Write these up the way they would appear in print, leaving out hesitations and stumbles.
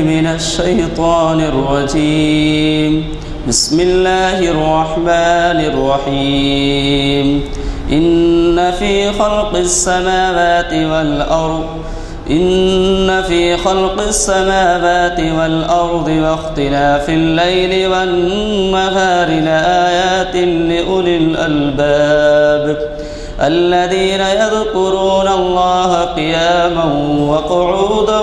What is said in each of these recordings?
من الشيطان الرجيم. بسم الله الرحمن الرحيم. إن في خلق السماوات والأرض واختلاف الليل والنهار لآيات لأولي الألباب الذين يذكرون الله قياما وقعودا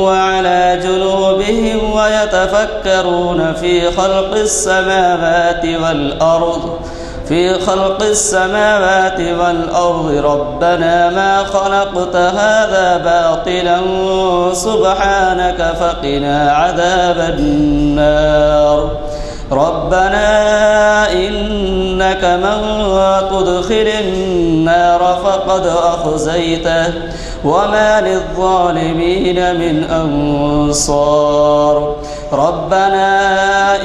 وعلى جنوبهم ويتفكرون في خلق السماوات والأرض ربنا ما خلقت هذا باطلا سبحانك فقنا عذاب النار. ربنا إنك من تدخل النار فقد أخزيته وما للظالمين من أنصار. ربنا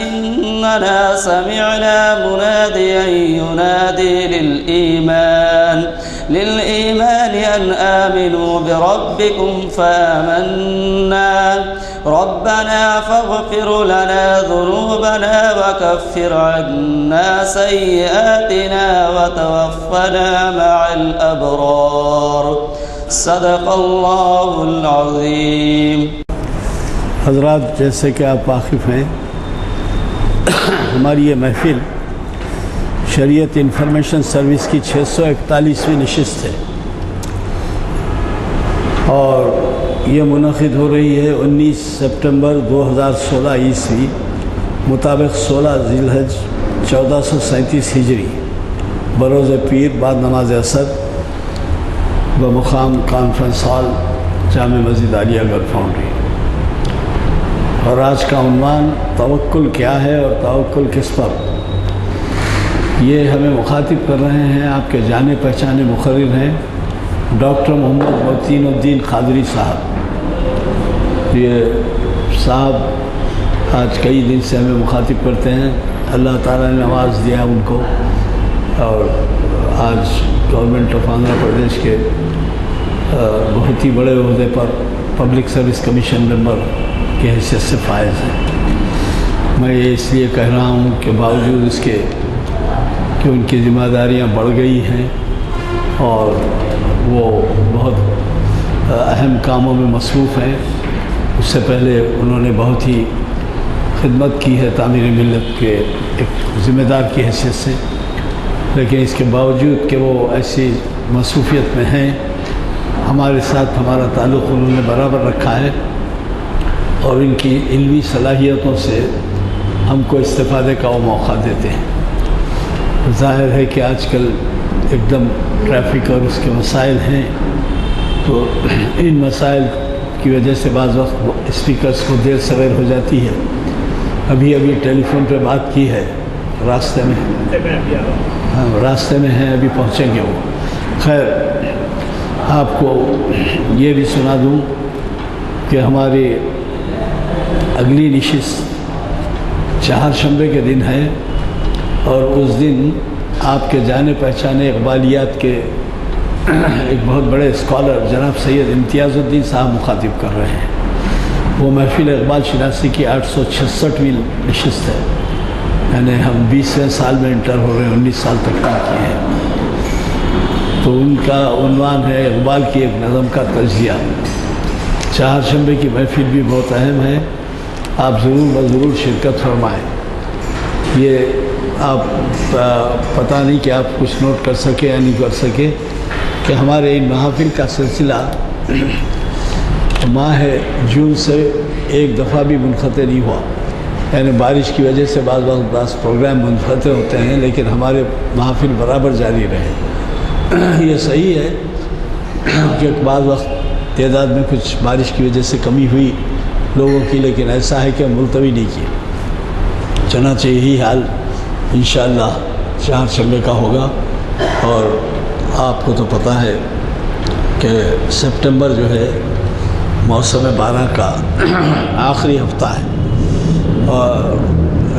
إننا سمعنا مناديا ينادي للإيمان أن آمنوا بربكم فآمنا. ربنا فاغفر لنا ذنوبنا وكفر عنا سيئاتنا وتوفنا مع الأبرار. صدق اللہ العظیم. حضرات، جیسے کہ آپ واقف ہیں، ہماری یہ محفل شریعت انفارمیشن سروس کی 641ویں نشست ہے اور یہ منعقد ہو رہی ہے 19 سپٹمبر 2016 عیسوی مطابق 16 ذی الحج 1437 ہجری بروز پیر بعد نماز عصر بمقام کانفرنس ہال جامع مسجد عالیہ گڑھ فاؤنڈری. اور آج کا عنوان توکل کیا ہے اور توکل کس پر. یہ ہمیں مخاطب کر رہے ہیں آپ کے جانے پہچانے مقرر ہیں ڈاکٹر محمد موتین الدین قادری صاحب. یہ صاحب آج کئی دن سے ہمیں مخاطب کرتے ہیں. اللہ تعالیٰ نے نواز دیا ان کو اور آج گورنمنٹ آف آندھرا پردیش کے بہت ہی بڑے عہدے پر پبلک سروس کمیشن ممبر کی حیثیت سے فائز ہیں. میں یہ اس لیے کہہ رہا ہوں کہ باوجود اس کے کہ ان کی ذمہ داریاں بڑھ گئی ہیں اور وہ بہت اہم کاموں میں مصروف ہیں. اس سے پہلے انہوں نے بہت ہی خدمت کی ہے تعمیر ملت کے ایک ذمہ دار کی حیثیت سے، لیکن اس کے باوجود کہ وہ ایسی مصروفیت میں ہیں ہمارے ساتھ ہمارا تعلق انہوں نے برابر رکھا ہے اور ان کی علمی صلاحیتوں سے ہم کو استفادے کا وہ موقع دیتے ہیں. ظاہر ہے کہ آج کل ایک دم ٹریفک اور اس کے مسائل ہیں، تو ان مسائل کی وجہ سے بعض وقت اسپیکرز کو دیر سویر ہو جاتی ہے. ابھی ٹیلی فون پہ بات کی ہے، راستے میں ہیں، ابھی پہنچیں گے وہ. خیر، آپ کو یہ بھی سنا دوں کہ ہماری اگلی نشست چہارشنبے کے دن ہے اور اس دن آپ کے جانے پہچانے اقبالیات کے ایک بہت بڑے اسکالر جناب سید امتیاز الدین صاحب مخاطب کر رہے ہیں. وہ محفل اقبال شناسی کی 866ویں نشست ہے، یعنی ہم 20ویں سال میں انٹر ہو رہے ہیں، 19 سال تک کام کیے ہیں. تو ان کا عنوان ہے اقبال کی ایک نظم کا تجزیہ. چہارشنبے کی محفل بھی بہت اہم ہے، آپ ضرور شرکت فرمائیں. یہ آپ پتہ نہیں کہ آپ کچھ نوٹ کر سکے یا نہیں کر سکے کہ ہمارے ان محافل کا سلسلہ ماہ جون سے ایک دفعہ بھی منقطع نہیں ہوا. یعنی بارش کی وجہ سے بعض پروگرام منقطع ہوتے ہیں، لیکن ہمارے محافل برابر جاری رہے. یہ صحیح ہے کہ بعض وقت تعداد میں کچھ بارش کی وجہ سے کمی ہوئی لوگوں کی، لیکن ایسا ہے کہ ملتوی نہیں کی. چنانچہ یہی حال انشاءاللہ چہارشنبے کا ہوگا. اور آپ کو تو پتہ ہے کہ سپٹمبر جو ہے موسم بارہ کا آخری ہفتہ ہے اور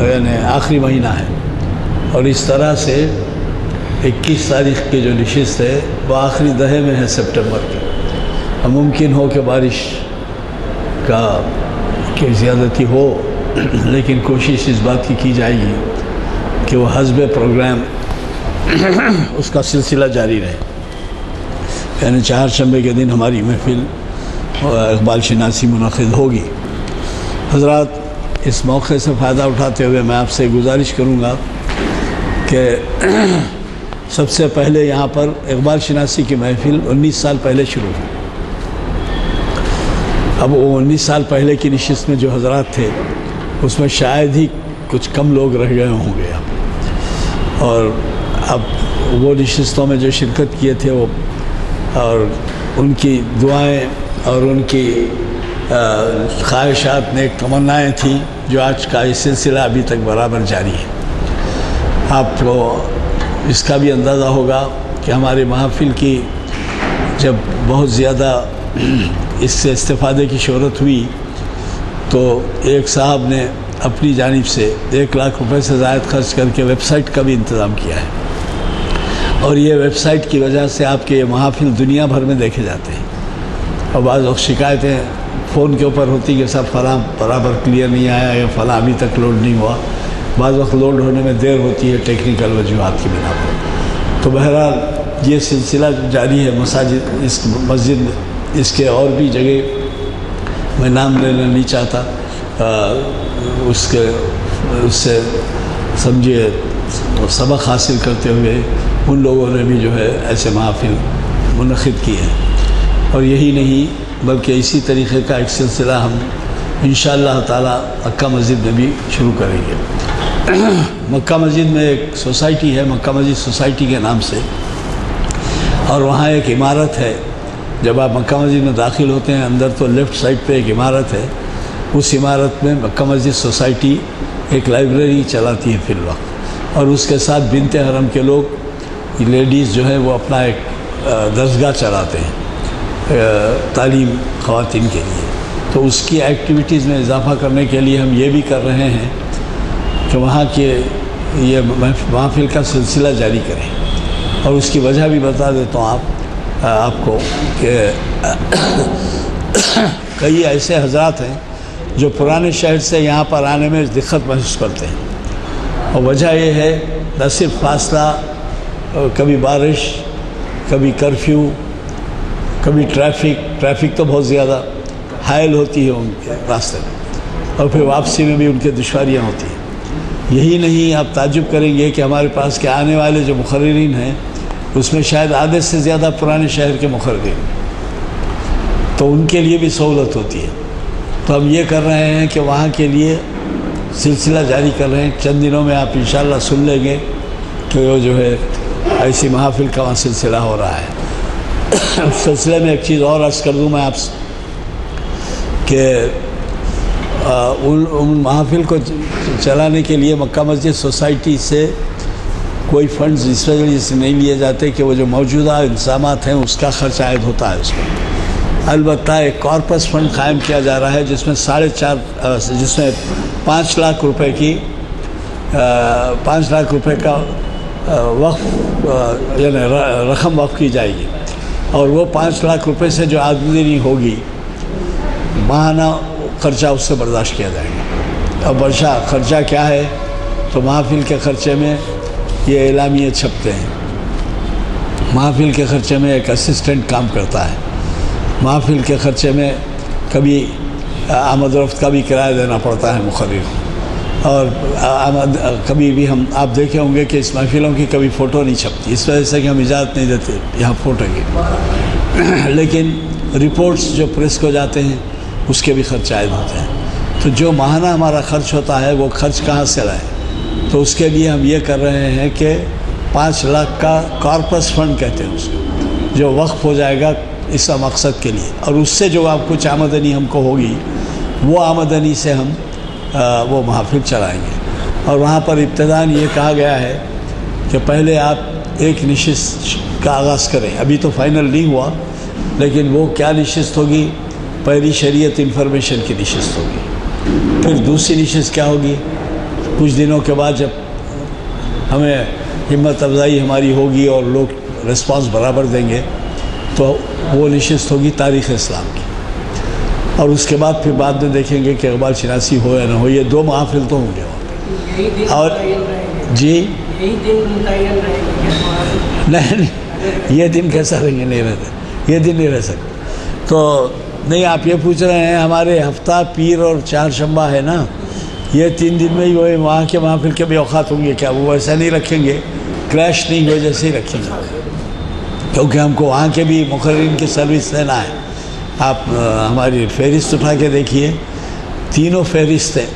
یعنی آخری مہینہ ہے، اور اس طرح سے 21 تاریخ کی جو نشست ہے وہ آخری دہے میں ہے سپٹمبر کے. اب ممکن ہو کہ بارش کی زیادتی ہو، لیکن کوشش اس بات کی جائے گی کہ وہ حسب پروگرام اس کا سلسلہ جاری رہے. یعنی چہارشنبے کے دن ہماری محفل اقبال شناسی منعقد ہوگی. حضرات، اس موقع سے فائدہ اٹھاتے ہوئے میں آپ سے گزارش کروں گا کہ سب سے پہلے یہاں پر اقبال شناسی کی محفل 19 سال پہلے شروع ہوئی. اب وہ 19 سال پہلے کی نشست میں جو حضرات تھے اس میں شاید ہی کچھ کم لوگ رہ گئے ہوں گے اب. اور اب وہ نشستوں میں جو شرکت کیے تھے وہ اور ان کی دعائیں اور ان کی خواہشات نیک تمنائیں تھیں جو آج کا یہ سلسلہ ابھی تک برابر جاری ہے. آپ کو اس کا بھی اندازہ ہوگا کہ ہماری محافل کی جب بہت زیادہ اس سے استفادے کی شہرت ہوئی تو ایک صاحب نے اپنی جانب سے 1 لاکھ روپے سے زائد خرچ کر کے ویب سائٹ کا بھی انتظام کیا ہے. اور یہ ویب سائٹ کی وجہ سے آپ کے یہ محافل دنیا بھر میں دیکھے جاتے ہیں. اور بعض وقت شکایتیں فون کے اوپر ہوتی کہ صاحب فلاں برابر کلیئر نہیں آیا یا فلاں ابھی تک لوڈ نہیں ہوا. بعض وقت لوڈ ہونے میں دیر ہوتی ہے ٹیکنیکل وجوہات کی بنا پر. تو بہرحال یہ سلسلہ جاری ہے. مساجد، اس مسجد، اس کے اور بھی جگہ میں نام لینا نہیں چاہتا، اس سے سمجھیے سبق حاصل کرتے ہوئے ان لوگوں نے بھی جو ہے ایسے محافل منعقد کی ہے. اور یہی نہیں بلکہ اسی طریقے کا ایک سلسلہ ہم انشاءاللہ تعالی مکہ مسجد میں بھی شروع کریں گے. مکہ مسجد میں ایک سوسائٹی ہے، مکہ مسجد سوسائٹی کے نام سے، اور وہاں ایک عمارت ہے. جب آپ مکہ مسجد میں داخل ہوتے ہیں اندر تو لیفٹ سائڈ پہ ایک عمارت ہے. اس عمارت میں مکہ مسجد سوسائٹی ایک لائبریری چلاتی ہے فی الوقت، اور اس کے ساتھ بنت حرم کے لوگ لیڈیز جو ہے وہ اپنا ایک درسگاہ چلاتے ہیں تعلیم خواتین کے لیے. تو اس کی ایکٹیویٹیز میں اضافہ کرنے کے لیے ہم یہ بھی کر رہے ہیں کہ وہاں کے یہ محفل کا سلسلہ جاری کریں. اور اس کی وجہ بھی بتا دیتا ہوں آپ کو کہ کئی ایسے حضرات ہیں جو پرانے شہر سے یہاں پر آنے میں دقت محسوس کرتے ہیں. اور وجہ یہ ہے نہ صرف فاصلہ، کبھی بارش، کبھی کرفیو، کبھی ٹریفک تو بہت زیادہ حائل ہوتی ہے ان کے راستے میں، اور پھر واپسی میں بھی ان کے دشواریاں ہوتی ہیں. یہی نہیں، آپ تعجب کریں گے کہ ہمارے پاس کے آنے والے جو مقررین ہیں اس میں شاید آدھے سے زیادہ پرانے شہر کے مقررین، تو ان کے لیے بھی سہولت ہوتی ہے. تو ہم یہ کر رہے ہیں کہ وہاں کے لیے سلسلہ جاری کر رہے ہیں. چند دنوں میں آپ انشاءاللہ سن لیں گے کہ وہ جو ہے ایسی محافل کا وہاں سلسلہ ہو رہا ہے. اس سلسلے میں ایک چیز اور عرض کر دوں میں آپ سے کہ ان محافل کو چلانے کے لیے مکہ مسجد سوسائٹی سے کوئی فنڈز اس وجہ سے نہیں لیے جاتے کہ وہ جو موجودہ انتظامات ہیں اس کا خرچ عائد ہوتا ہے اس میں. البتہ ایک کارپس فنڈ قائم کیا جا رہا ہے جس میں 5 لاکھ روپے کی 5 لاکھ روپے کا وقف یعنی رقم وقف کی جائے گی. اور وہ 5 لاکھ روپے سے جو آمدنی ہوگی ماہانہ خرچہ اس سے برداشت کیا جائے گا. اب خرچہ کیا ہے تو محافل کے خرچے میں یہ اعلامیے چھپتے ہیں. محافل کے خرچے میں ایک اسسٹنٹ کام کرتا ہے. محافل کے خرچے میں کبھی آمد و رفت کا بھی کرایہ دینا پڑتا ہے مقرر کو. اور کبھی بھی آپ دیکھے ہوں گے کہ اس محفلوں کی کبھی فوٹو نہیں چھپتی اس وجہ سے کہ ہم اجازت نہیں دیتے یہاں فوٹو کی. لیکن رپورٹس جو پریس کو جاتے ہیں اس کے بھی خرچ عائد ہوتے ہیں. تو جو ماہانہ ہمارا خرچ ہوتا ہے وہ خرچ کہاں سے لائیں؟ تو اس کے لیے ہم یہ کر رہے ہیں کہ 5 لاکھ کا کارپس فنڈ کہتے ہیں اس کو، جو وقف ہو جائے گا اس مقصد کے لیے. اور اس سے جو آپ کچھ آمدنی ہم کو ہوگی وہ آمدنی سے ہم وہ محافل چلائیں گے. اور وہاں پر ابتداً یہ کہا گیا ہے کہ پہلے آپ ایک نشست کا آغاز کریں. ابھی تو فائنل نہیں ہوا، لیکن وہ کیا نشست ہوگی؟ پہلی شریعت انفارمیشن کی نشست ہوگی. پھر دوسری نشست کیا ہوگی؟ کچھ دنوں کے بعد جب ہمیں ہمت افزائی ہماری ہوگی اور لوگ رسپانس برابر دیں گے تو وہ نشست ہوگی تاریخ اسلام کی، اور اس کے بعد پھر بعد میں دیکھیں گے کہ اقبال شناسی ہو یا نہ ہو، یہ 2 محافل تو ہوں گے وہاں پہ۔ اور جی نہیں، یہ دن کیسا رہیں گے، نہیں رہتے، یہ دن نہیں رہ سکتے۔ تو نہیں، آپ یہ پوچھ رہے ہیں ہمارے ہفتہ، پیر اور چہارشنبہ ہے نا، یہ 3 دن میں ہی وہ وہاں کے محافل کے بھی اوقات ہوں گے کیا؟ وہ ویسا نہیں رکھیں گے، کریش نہیں ہوئے جیسے ہی رکھیں گے، کیونکہ ہم کو وہاں کے بھی مقررین کی سروس لینا ہے۔ آپ ہماری فہرست اٹھا کے دیکھیے، تینوں فہرست ہیں،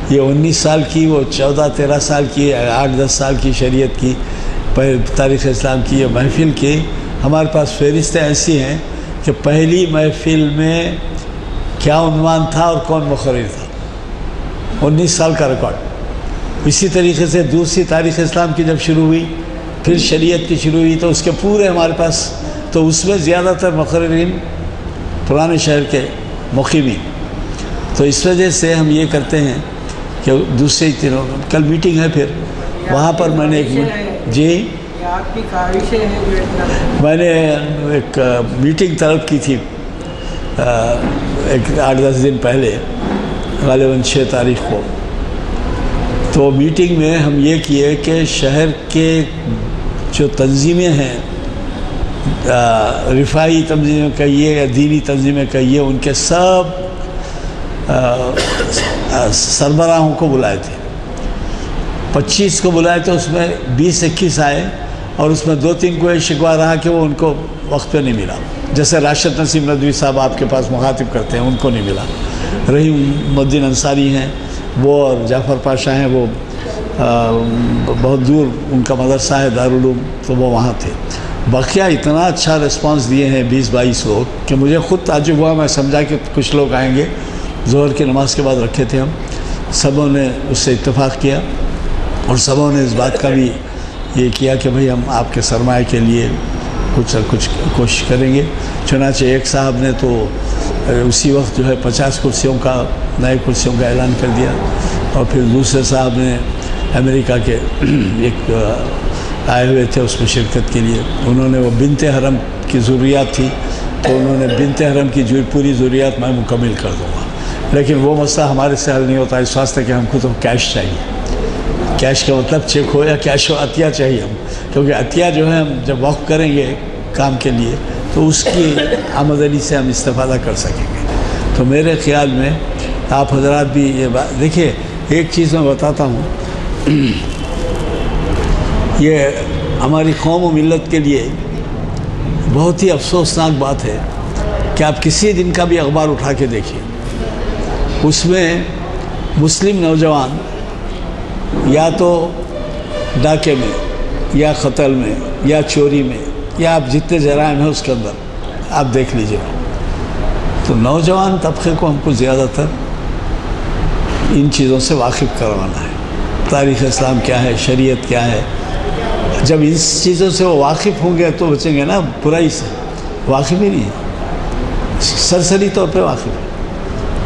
یہ 19 سال کی، وہ 14-13 سال کی، 8-10 سال کی شریعت کی، تاریخ اسلام کی، یہ محفل کی ہمارے پاس فہرستیں ایسی ہیں کہ پہلی محفل میں کیا عنوان تھا اور کون مقرر تھا، 19 سال کا ریکارڈ۔ اسی طریقے سے دوسری تاریخ اسلام کی جب شروع ہوئی، پھر شریعت کی شروع ہوئی، تو اس کے پورے ہمارے پاس، تو اس میں زیادہ تر مقررین پرانے شہر کے مقیمین۔ تو اس وجہ سے ہم یہ کرتے ہیں کہ دوسرے دنوں کل میٹنگ ہے، پھر وہاں پر میں نے ایک جی آپ کی کاوشیں ہیں، میں نے ایک میٹنگ طلب کی تھی ایک 8-10 دن پہلے، غالباً 6 تاریخ کو۔ تو میٹنگ میں ہم یہ کیے کہ شہر کے جو تنظیمیں ہیں، رفاعی تنظیمیں کہیے یا دینی تنظیمیں کہیے، ان کے سب سربراہوں کو بلائے تھے، 25 کو بلائے تھے، اس میں 20-21 آئے، اور اس میں 2-3 کو یہ شکوہ رہا کہ وہ ان کو وقت پہ نہیں ملا، جیسے راشد نسیم ندوی صاحب آپ کے پاس مخاطب کرتے ہیں، ان کو نہیں ملا۔ رحیم الدین انصاری ہیں وہ، اور جعفر پاشا ہیں وہ، بہت دور ان کا مدرسہ ہے دارالعلوم، تو وہ وہاں تھے۔ بقیہ اتنا اچھا رسپانس دیے ہیں 20-22 لوگ کہ مجھے خود تعجب ہوا، میں سمجھا کہ کچھ لوگ آئیں گے، ظہر کی نماز کے بعد رکھے تھے ہم، سبوں نے اس سے اتفاق کیا، اور سبوں نے اس بات کا بھی یہ کیا کہ بھئی ہم آپ کے سرمایہ کے لیے کچھ کوشش کریں گے۔ چنانچہ ایک صاحب نے تو اسی وقت جو ہے 50 کرسیوں کا، نئے کرسیوں کا اعلان کر دیا، اور پھر دوسرے صاحب نے امریکہ کے ایک آئے ہوئے تھے اس میں شرکت کے لیے، انہوں نے وہ بنت حرم کی ضروریات تھی، تو انہوں نے بنت حرم کی پوری ضروریات میں مکمل کر دوں گا، لیکن وہ مسئلہ ہمارے سے حل نہیں ہوتا، اس واسطے کہ ہم کو تو کیش چاہیے۔ کیش کا مطلب چیک ہو یا کیش ہو، عطیہ چاہیے ہم، کیونکہ عطیہ جو ہے ہم جب وقف کریں گے کام کے لیے تو اس کی آمدنی سے ہم استفادہ کر سکیں گے۔ تو میرے خیال میں آپ حضرات بھی یہ بات دیکھیے، ایک چیز میں بتاتا ہوں، یہ ہماری قوم و ملت کے لیے بہت ہی افسوسناک بات ہے کہ آپ کسی دن کا بھی اخبار اٹھا کے دیکھیے، اس میں مسلم نوجوان یا تو ڈاکے میں یا قتل میں یا چوری میں یا آپ جتنے جرائم ہیں اس کے اندر آپ دیکھ لیجئے، تو نوجوان طبقے کو ہم کو زیادہ تر ان چیزوں سے واقف کروانا ہے، تاریخ اسلام کیا ہے، شریعت کیا ہے۔ جب ان چیزوں سے وہ واقف ہوں گے تو بچیں گے نا برائی سے، واقف ہی نہیں ہے، سرسری طور پہ واقف ہے۔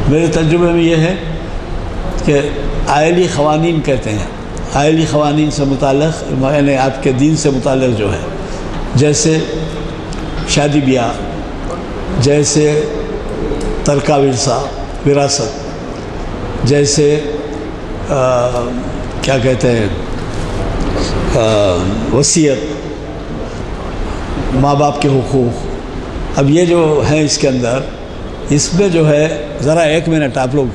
میرے تجربے میں یہ ہے کہ آئلی قوانین کہتے ہیں، آئلی قوانین سے متعلق یعنی آپ کے دین سے متعلق جو ہے، جیسے شادی بیاہ، جیسے ترکہ ورثہ وراثت، جیسے کیا کہتے ہیں وصیت، ماں باپ کے حقوق، اب یہ جو ہے اس کے اندر، اس میں جو ہے ذرا 1 منٹ آپ لوگ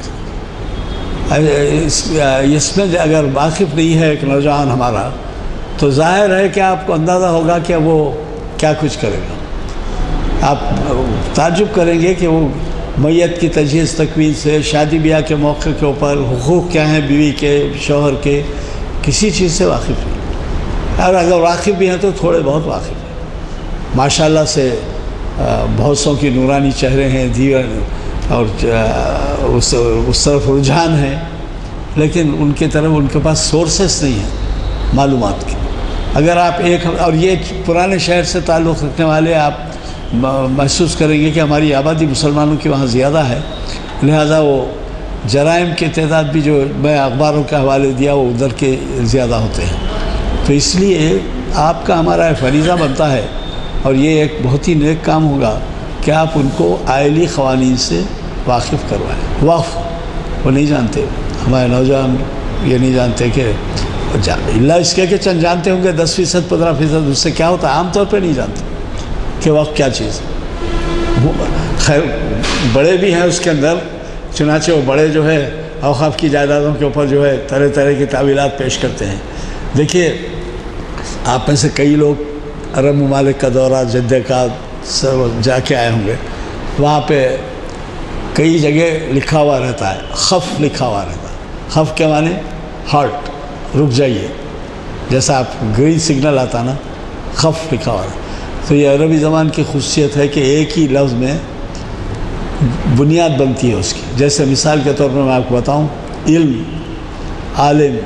اس میں اگر واقف نہیں ہے ایک نوجوان ہمارا، تو ظاہر ہے کہ آپ کو اندازہ ہوگا کہ وہ کیا کچھ کرے گا۔ آپ تعجب کریں گے کہ وہ میت کی تجہیز تکمیل سے، شادی بیاہ کے موقع کے اوپر حقوق کیا ہیں بیوی کے، شوہر کے، کسی چیز سے واقف نہیں، اور اگر واقف بھی ہیں تو تھوڑے بہت واقف ہیں۔ ماشاءاللہ سے بہت سو کی نورانی چہرے ہیں، دیوان اور اس طرف رجحان ہے، لیکن ان کی طرف ان کے پاس سورسز نہیں ہیں معلومات کی۔ اگر آپ اور یہ پرانے شہر سے تعلق رکھنے والے آپ محسوس کریں گے کہ ہماری آبادی مسلمانوں کی وہاں زیادہ ہے، لہذا وہ جرائم کی تعداد بھی جو میں اخباروں کے حوالے دیا وہ ادھر کے زیادہ ہوتے ہیں، تو اس لیے آپ کا ہمارا فریضہ بنتا ہے، اور یہ ایک بہت ہی نیک کام ہوگا کہ آپ ان کو آئلی قوانین سے واقف کروائیں۔ وقف وہ نہیں جانتے، ہمارے نوجوان یہ نہیں جانتے کہ اللہ اس کے کہ چند جانتے ہوں گے 10%، 15%، اس سے کیا ہوتا ہے عام طور پہ نہیں جانتے کہ وقف کیا چیز ہے۔ خیر بڑے بھی ہیں اس کے اندر، چنانچہ وہ بڑے جو ہے اوقاف کی جائیدادوں کے اوپر جو ہے طرح طرح کی تعویلات پیش کرتے ہیں۔ دیکھیے آپ میں سے کئی لوگ عرب ممالک کا دورہ جدہ کا سب جا کے آئے ہوں گے، وہاں پہ کئی جگہ لکھا ہوا رہتا ہے، خف لکھا ہوا رہتا ہے۔ خف کے معنی ہالٹ، رک جائیے، جیسا آپ گرین سگنل آتا نا، خف لکھا ہوا رہتا۔ تو یہ عربی زبان کی خصوصیت ہے کہ ایک ہی لفظ میں بنیاد بنتی ہے اس کی۔ جیسے مثال کے طور پر میں آپ کو بتاؤں، علم، عالم،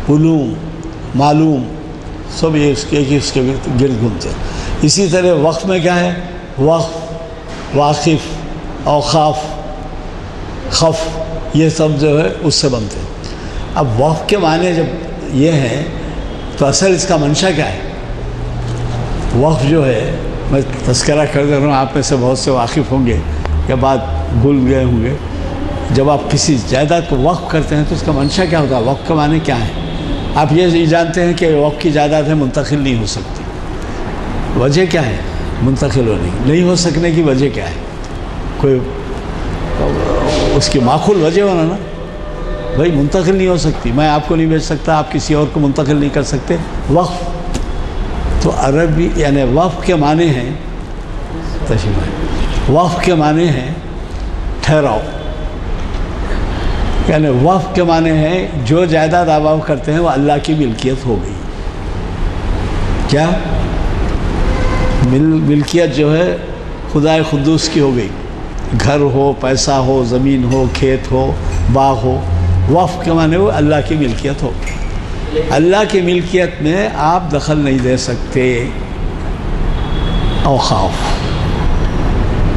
علوم، معلوم، سب یہ اس کے گرد گھومتے ہیں۔ اسی طرح وقف میں کیا ہے؟ وقف، واقف، اوقاف، خف، یہ سب جو ہے اس سے بنتے ہیں۔ اب وقف کے معنی جب یہ ہیں تو اصل اس کا منشا کیا ہے؟ وقف جو ہے، میں تذکرہ کر دے رہا ہوں، آپ میں سے بہت سے واقف ہوں گے یا بات بھول گئے ہوں گے۔ جب آپ کسی جائیداد کو وقف کرتے ہیں تو اس کا منشا کیا ہوتا ہے؟ وقف کے معنی کیا ہے؟ آپ یہ جانتے ہیں کہ وقف کی جائیداد ہے، منتقل نہیں ہو سکتی۔ وجہ کیا ہے منتقل ہونے کی؟ نہیں ہو سکنے کی وجہ کیا ہے؟ کوئی اس کی معقول وجہ ہونا نا، بھائی منتقل نہیں ہو سکتی، میں آپ کو نہیں بھیج سکتا، آپ کسی اور کو منتقل نہیں کر سکتے۔ وقف تو عربی یعنی وقف کے معنی ہیں، وقف کے معنی ہیں ٹھہراؤ، یعنی وقف کے معنی ہے جو جائیداد آپ وقف کرتے ہیں وہ اللہ کی ملکیت ہو گئی۔ کیا ملکیت جو ہے خدائے قدوس کی ہو گئی، گھر ہو، پیسہ ہو، زمین ہو، کھیت ہو، باغ ہو، وقف کے معنی وہ اللہ کی ملکیت ہو گئی۔ اللہ کی ملکیت میں آپ دخل نہیں دے سکتے۔ اوقاف،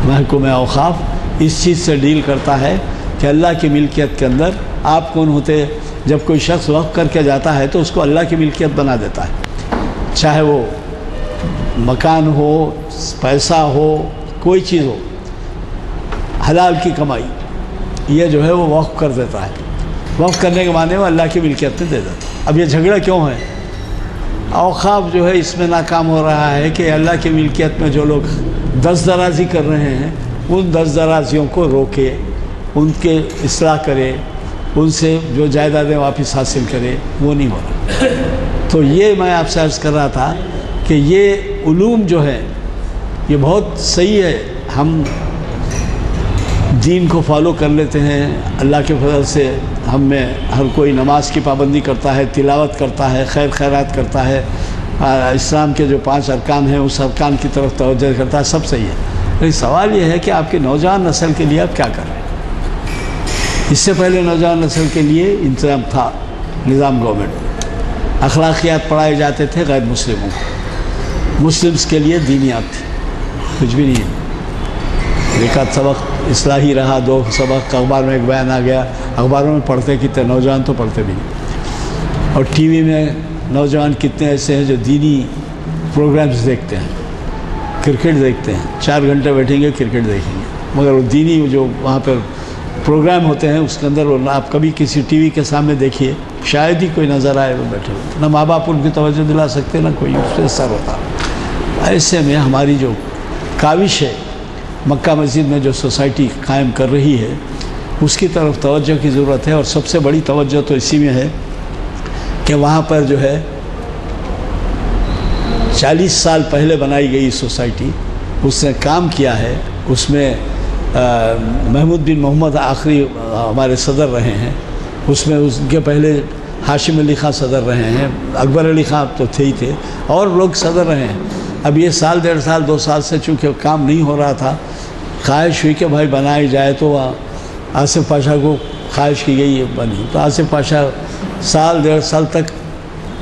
محکمہ اوقاف اس چیز سے ڈیل کرتا ہے کہ اللہ کی ملکیت کے اندر آپ کون ہوتے؟ جب کوئی شخص وقف کر کے جاتا ہے تو اس کو اللہ کی ملکیت بنا دیتا ہے، چاہے وہ مکان ہو، پیسہ ہو، کوئی چیز ہو، حلال کی کمائی، یہ جو ہے وہ وقف کر دیتا ہے۔ وقف کرنے کے معنی وہ اللہ کی ملکیت میں دے دیتا ہے۔ اب یہ جھگڑا کیوں ہے؟ اوقاف جو ہے اس میں ناکام ہو رہا ہے کہ اللہ کی ملکیت میں جو لوگ دست درازی کر رہے ہیں ان دست درازیوں کو روکے، ان کے اصلاح کرے، ان سے جو جائیدادیں واپس حاصل کرے، وہ نہیں ہو رہا۔ تو یہ میں آپ سے عرض کر رہا تھا کہ یہ علوم جو ہے یہ بہت صحیح ہے، ہم دین کو فالو کر لیتے ہیں، اللہ کے فضل سے ہم میں ہر کوئی نماز کی پابندی کرتا ہے، تلاوت کرتا ہے، خیر خیرات کرتا ہے، اسلام کے جو 5 ارکان ہیں اس ارکان کی طرف توجہ کرتا ہے، سب صحیح ہے۔ لیکن سوال یہ ہے کہ آپ کی نوجوان نسل کے لیے آپ کیا کر رہے ہیں؟ اس سے پہلے نوجوان نسل کے لیے انتظام تھا، نظام گورنمنٹ، اخلاقیات پڑھائے جاتے تھے غیر مسلموں کو، مسلمز کے لیے دینیات تھی، کچھ بھی نہیں ہے۔ ایک آدھ سبق اصلاحی رہا، 2 سبق، اخبار میں ایک بیان آ گیا، اخباروں میں پڑھتے کتنے نوجوان تو پڑھتے بھی نہیں، اور ٹی وی میں نوجوان کتنے ایسے ہیں جو دینی پروگرامز دیکھتے ہیں، کرکٹ دیکھتے ہیں، 4 گھنٹے بیٹھیں گے کرکٹ دیکھیں گے، مگر وہ دینی جو وہاں پر پروگرام ہوتے ہیں اس کے اندر آپ کبھی کسی ٹی وی کے سامنے دیکھیے شاید ہی کوئی نظر آئے وہ بیٹھے ہوتے، نہ ماں باپ ان کی توجہ دلا سکتے، نہ کوئی اس سے اثر ہوتا۔ ایسے میں ہماری جو کاوش ہے مکہ مسجد میں جو سوسائٹی قائم کر رہی ہے اس کی طرف توجہ کی ضرورت ہے، اور سب سے بڑی توجہ تو اسی میں ہے کہ وہاں پر جو ہے 40 سال پہلے بنائی گئی سوسائٹی، اس نے کام کیا ہے، اس میں محمود بن محمد آخری ہمارے صدر رہے ہیں، اس میں اس کے پہلے ہاشم علی خان صدر رہے ہیں، اکبر علی خان تو تھے ہی تھے، اور لوگ صدر رہے ہیں۔ اب یہ سال 1.5 سال 2 سال سے چونکہ کام نہیں ہو رہا تھا، خواہش ہوئی کہ بھائی بنائی جائے، تو آصف پاشا کو خواہش کی گئی بنی، تو آصف پاشا سال 1.5 سال تک